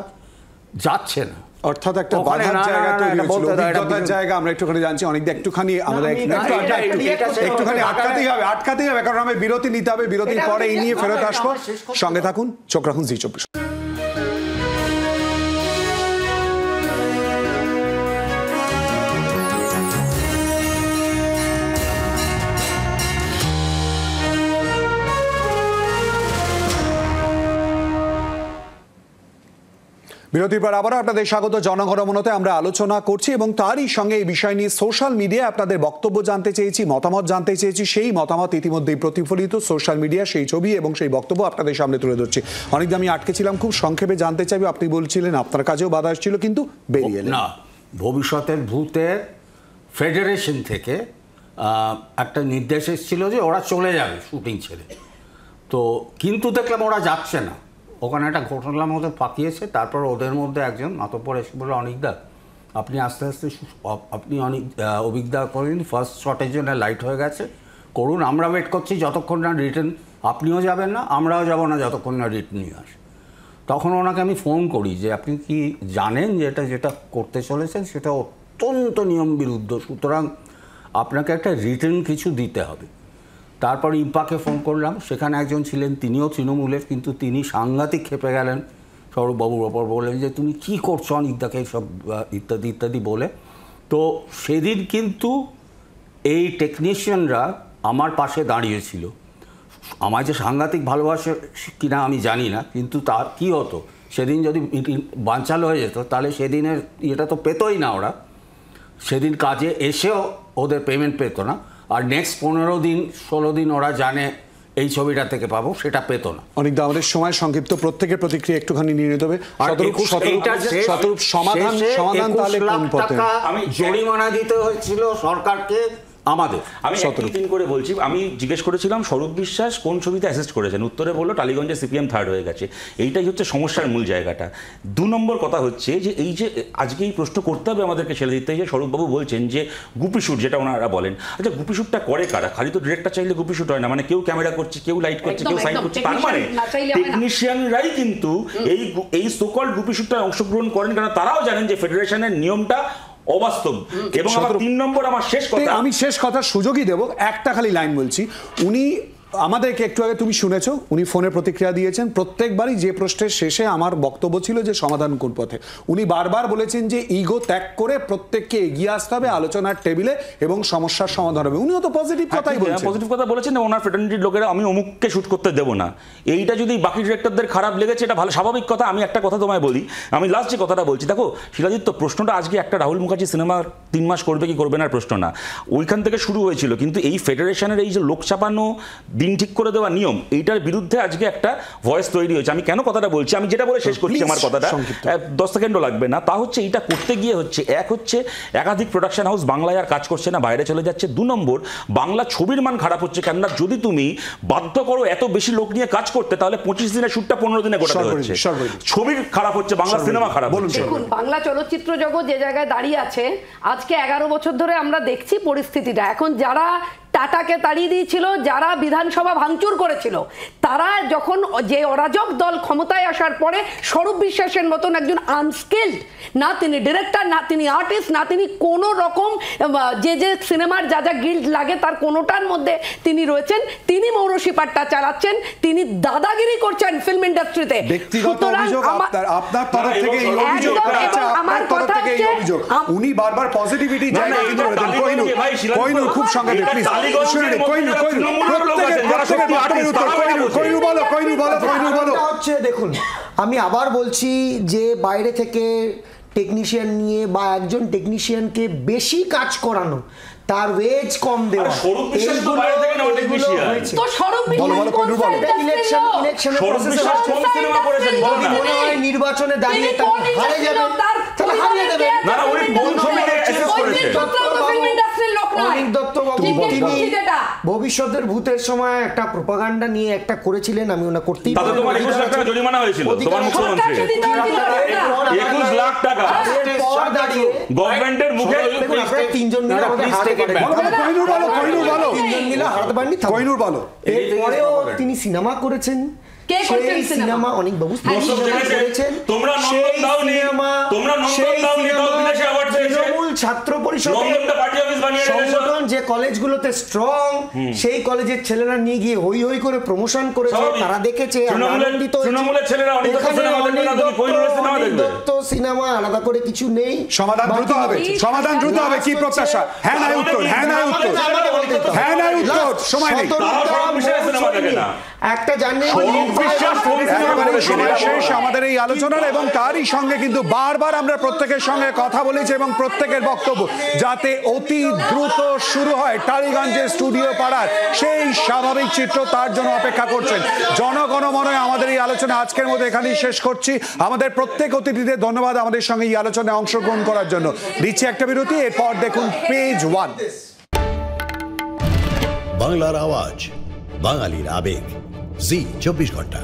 যাচ্ছে না। অর্থাৎ একটা বাধার জায়গা তৈরি হয়েছিল, অভিজ্ঞতার জায়গা। আমরা একটুখানি জানছি অনেকটা, একটুখানি আমাদের একটুখানি আটকাতেই হবে, কারণ আমরা বিরতি নিতে হবে। বিরতির পরে এই নিয়ে ফেরত আসবো, সঙ্গে থাকুন, চোখ রাখুন জি24। বিরতির পর আবারও আপনাদের স্বাগত। জনগণমনতে আমরা আলোচনা করছি, এবং তারই সঙ্গে এই বিষয় নিয়ে সোশ্যাল মিডিয়ায় আপনাদের বক্তব্য জানতে চেয়েছি, মতামত জানতে চেয়েছি। সেই মতামত ইতিমধ্যেই প্রতিফলিত সোশ্যাল মিডিয়া, সেই ছবি এবং সেই বক্তব্য আপনাদের সামনে তুলে ধরছি। অনেক আমি আটকেছিলাম, খুব সংক্ষেপে জানতে চাইব। আপনি বলছিলেন আপনার কাছেও বাধা আসছিল, কিন্তু বেরিয়ে এলেন। না, ভবিষ্যতের ভূতের ফেডারেশন থেকে একটা নির্দেশ এসেছিল যে ওরা চলে যাবে শুটিং ছেড়ে। তো কিন্তু দেখলাম ওরা যাচ্ছে না, ওখানে একটা ঘটনার মধ্যে পাকিয়েছে। তারপর ওদের মধ্যে একজন মাতব্বর এসে বলে, অনিকদা আপনি আস্তে আস্তে, আপনি অনেক অভিজ্ঞতা করেন, ফার্স্ট শটের জন্য লাইট হয়ে গেছে, করুন, আমরা ওয়েট করছি যতক্ষণ না রিটার্ন, আপনিও যাবেন না আমরাও যাব না যতক্ষণ না রিটার্ন নিয়ে আসে। তখন ওনাকে আমি ফোন করি যে আপনি কি জানেন যে যেটা করতে চলেছেন সেটা অত্যন্ত নিয়ম বিরুদ্ধ, সুতরাং আপনাকে একটা রিটার্ন কিছু দিতে হবে। তারপর ইম্পাকে ফোন করলাম, সেখানে একজন ছিলেন, তিনিও তৃণমূলের, কিন্তু তিনি সাংঘাতিক খেপে গেলেন সৌরভবাবুর ওপর, বললেন যে তুমি কী করছো অনিকদাকে সব ইত্যাদি ইত্যাদি বলে। তো সেদিন কিন্তু এই টেকনিশিয়ানরা আমার পাশে দাঁড়িয়েছিল। আমার যে সাংঘাতিক ভালোবাসে কিনা আমি জানি না, কিন্তু তার কী হতো, সেদিন যদি বানচাল হয়ে যেত তাহলে সেদিনের এটা তো পেতোই না ওরা, সেদিন কাজে এসেও ওদের পেমেন্ট পেতো না। আর নেক্সট 15 দিন 16 দিন ওরা জানে এই ছবিটা থেকে পাবো, সেটা পেত না। অনেকটা আমাদের সময় সংক্ষিপ্ত, প্রত্যেকের প্রতিক্রিয়া একটুখানি নিয়ে নিতে হবে। শতরূপ সমাধান তাহলে কোন পথে? আমি জরিমানা দিতে হয়েছিল সরকারকে আমাদের। আমি দিন করে বলছি, আমি জিজ্ঞেস করেছিলাম স্বরূপ বিশ্বাস কোন ছবিতে অ্যাসিস্ট করেছেন, উত্তরে বললো টালিগঞ্জে সিপিএম থার্ড হয়ে গেছে। এইটাই হচ্ছে সমস্যার মূল জায়গাটা। 2 নম্বর কথা হচ্ছে যে এই যে আজকে এই প্রশ্ন করতে হবে আমাদেরকে ছেড়ে দিতে, যে স্বরূপবাবু বলছেন যে গুপি শুট, যেটা ওনারা বলেন, আচ্ছা গুপি শুটটা করে কারা? খালি তো ডিরেক্টর চাইলে গুপি শুট হয় না, মানে কেউ ক্যামেরা করছে, কেউ লাইট করছে, কেউ সাইন করছে, তার মানে টেকনিশিয়ানরাই কিন্তু এই সোকল্ড গুপি শুটটায় অংশগ্রহণ করেন, কারণ তারাও জানেন যে ফেডারেশনের নিয়মটা অবাস্তব। এবং 3 নম্বর আমার শেষ কথা, আমি শেষ কথার সুযোগই দেব, একটা খালি লাইন বলছি। উনি আমাদেরকে একটু আগে তুমি শুনেছো, উনি ফোনে প্রতিক্রিয়া দিয়েছেন। প্রত্যেকবারই যে প্রশ্নের শেষে আমার বক্তব্য ছিল যে সমাধান কোন পথে, উনি বারবার বলেছেন যে ইগো ত্যাগ করে প্রত্যেককে এগিয়ে আসতে হবে আলোচনার টেবিলে এবং সমস্যার সমাধান হবে। উনিও তো পজিটিভ কথাই বলছেন, পজিটিভ কথা বলেছেন। ওনার ফ্রেটার্নিটির লোকেরা আমি অমুককে শুট করতে দেবো না, এইটা যদি বাকি ডিরেক্টরদের খারাপ লেগেছে এটা ভালো স্বাভাবিক কথা। আমি একটা কথা তোমায় বলি, আমি লাস্ট যে কথাটা বলছি, দেখো শিলাজিৎ, প্রশ্নটা আজকে একটা রাহুল মুখার্জি সিনেমা 3 মাস করবে কি করবে না প্রশ্ন না, ওইখান থেকে শুরু হয়েছিল। কিন্তু এই ফেডারেশনের এই যে লোক চাপানো, দিন ঠিক করে দেওয়া নিয়ম, এইটার বিরুদ্ধে আজকে একটা ভয়েস তৈরি হয়েছে। আমি কেন কথাটা বলছি, আমি যেটা বলে শেষ করছি আমার কথাটা, 10 সেকেন্ডও লাগবে না। তা হচ্ছে এইটা করতে গিয়ে হচ্ছে একাধিক প্রোডাকশন হাউস বাংলায় আর কাজ করছে না, বাইরে চলে যাচ্ছে। 2 নম্বর, বাংলা ছবির মান খারাপ হচ্ছে। কেননা যদি তুমি বাধ্য করো এত বেশি লোক নিয়ে কাজ করতে, তাহলে 25 দিনের শুটটা 15 দিনে গোটাতে হচ্ছে। ছবির খারাপ হচ্ছে, বাংলা সিনেমা খারাপ হচ্ছে। দেখুন, বাংলা চলচ্চিত্র জগৎ যে জায়গায় দাঁড়িয়ে আছে আজকে 11 বছর ধরে আমরা দেখছি পরিস্থিতিটা। এখন যারা টাটাকে তাড়িয়ে দিয়েছিল, যারা বিধানসভা ভাঙচুর করেছিল, তারা যখন যে অরাজক দল ক্ষমতায় আসার পরে স্বরূপ বিশ্বাসের মতন একজন আনস্কিলড, না তিনি ডিরেক্টর, না তিনি আর্টিস্ট, না তিনি কোনো রকম যে সিনেমার যা যা গিল্ড লাগে তার কোনোটার মধ্যে তিনি রয়েছেন, তিনি মৌরসি পাট্টা চালাচ্ছেন, তিনি দাদাগিরি করছেন ফিল্ম ইন্ডাস্ট্রিতে। আমার কথা হচ্ছে উনি বারবার পজিটিভিটি খুব সঙ্গে দেখুন, আমি আবার বলছি যে বাইরে থেকে টেকনিশিয়ান নিয়ে বা একজন টেকনিশিয়ানকে বেশি কাজ করানো, তার ওয়েজ কম দেওয়া, নির্বাচনে দাঁড়িয়ে হারিয়ে যাবেন, তাহলে হারিয়ে দেবেন। অনিক দত্তবাবু তিনি ভবিষ্যতের ভূতের সময় একটা প্রোপাগান্ডা নিয়ে একটা করেছিলেন, আমি ওনা করতেই পারি। 21 লাখ টাকা জরিমানা হয়েছিল তোমার মুখ্যমন্ত্রী, 21 লাখ টাকা গভর্নমেন্টের মুখে। দেখুন, আপনারা 3 জন মিলে আমাদের হাতে পারেন, 3 জন মিলে হাত বাড়নি থাকুন। এরপরেও তিনি সিনেমা করেছেন, সেই সিনেমা অনেক বাবু করেছেন, তৃণমূল ছাত্র পরিষদ সংগঠন যে কলেজগুলোতে স্ট্রং, সেই কলেজের ছেলেরা নিয়ে গিয়ে হই হই করে প্রমোশন করেছে, তারা দেখেছে, আনন্দিত। দত্ত সিনেমা আলাদা করে কিছু নেই। সমাধান দ্রুত হবে, সমাধান দ্রুত হবে, কি প্রত্যাশা? হ্যাঁ না উত্তর, হ্যাঁ না উত্তর, হ্যাঁ না উত্তর, সময় নেই। একটা জানেন শেষ আমাদের এই আলোচনার, এবং তারই সঙ্গে কিন্তু বারবার আমরা প্রত্যেকের সঙ্গে কথা বলেছি এবং প্রত্যেকের বক্তব্য যাতে অতি দ্রুত শুরু হয় টালিগঞ্জের স্টুডিও পাড়ার সেই স্বাভাবিক চিত্র, তার জন্য অপেক্ষা করছেন জনগণমনে। আমাদের এই আলোচনা আজকের মধ্যে এখানেই শেষ করছি। আমাদের প্রত্যেক অতিথিদের ধন্যবাদ আমাদের সঙ্গে এই আলোচনায় অংশগ্রহণ করার জন্য। দিচ্ছি একটা বিরতি, এরপর দেখুন পেজ 1। বাংলার আওয়াজ, বাঙালির আবেগ, জি 24 ঘন্টা।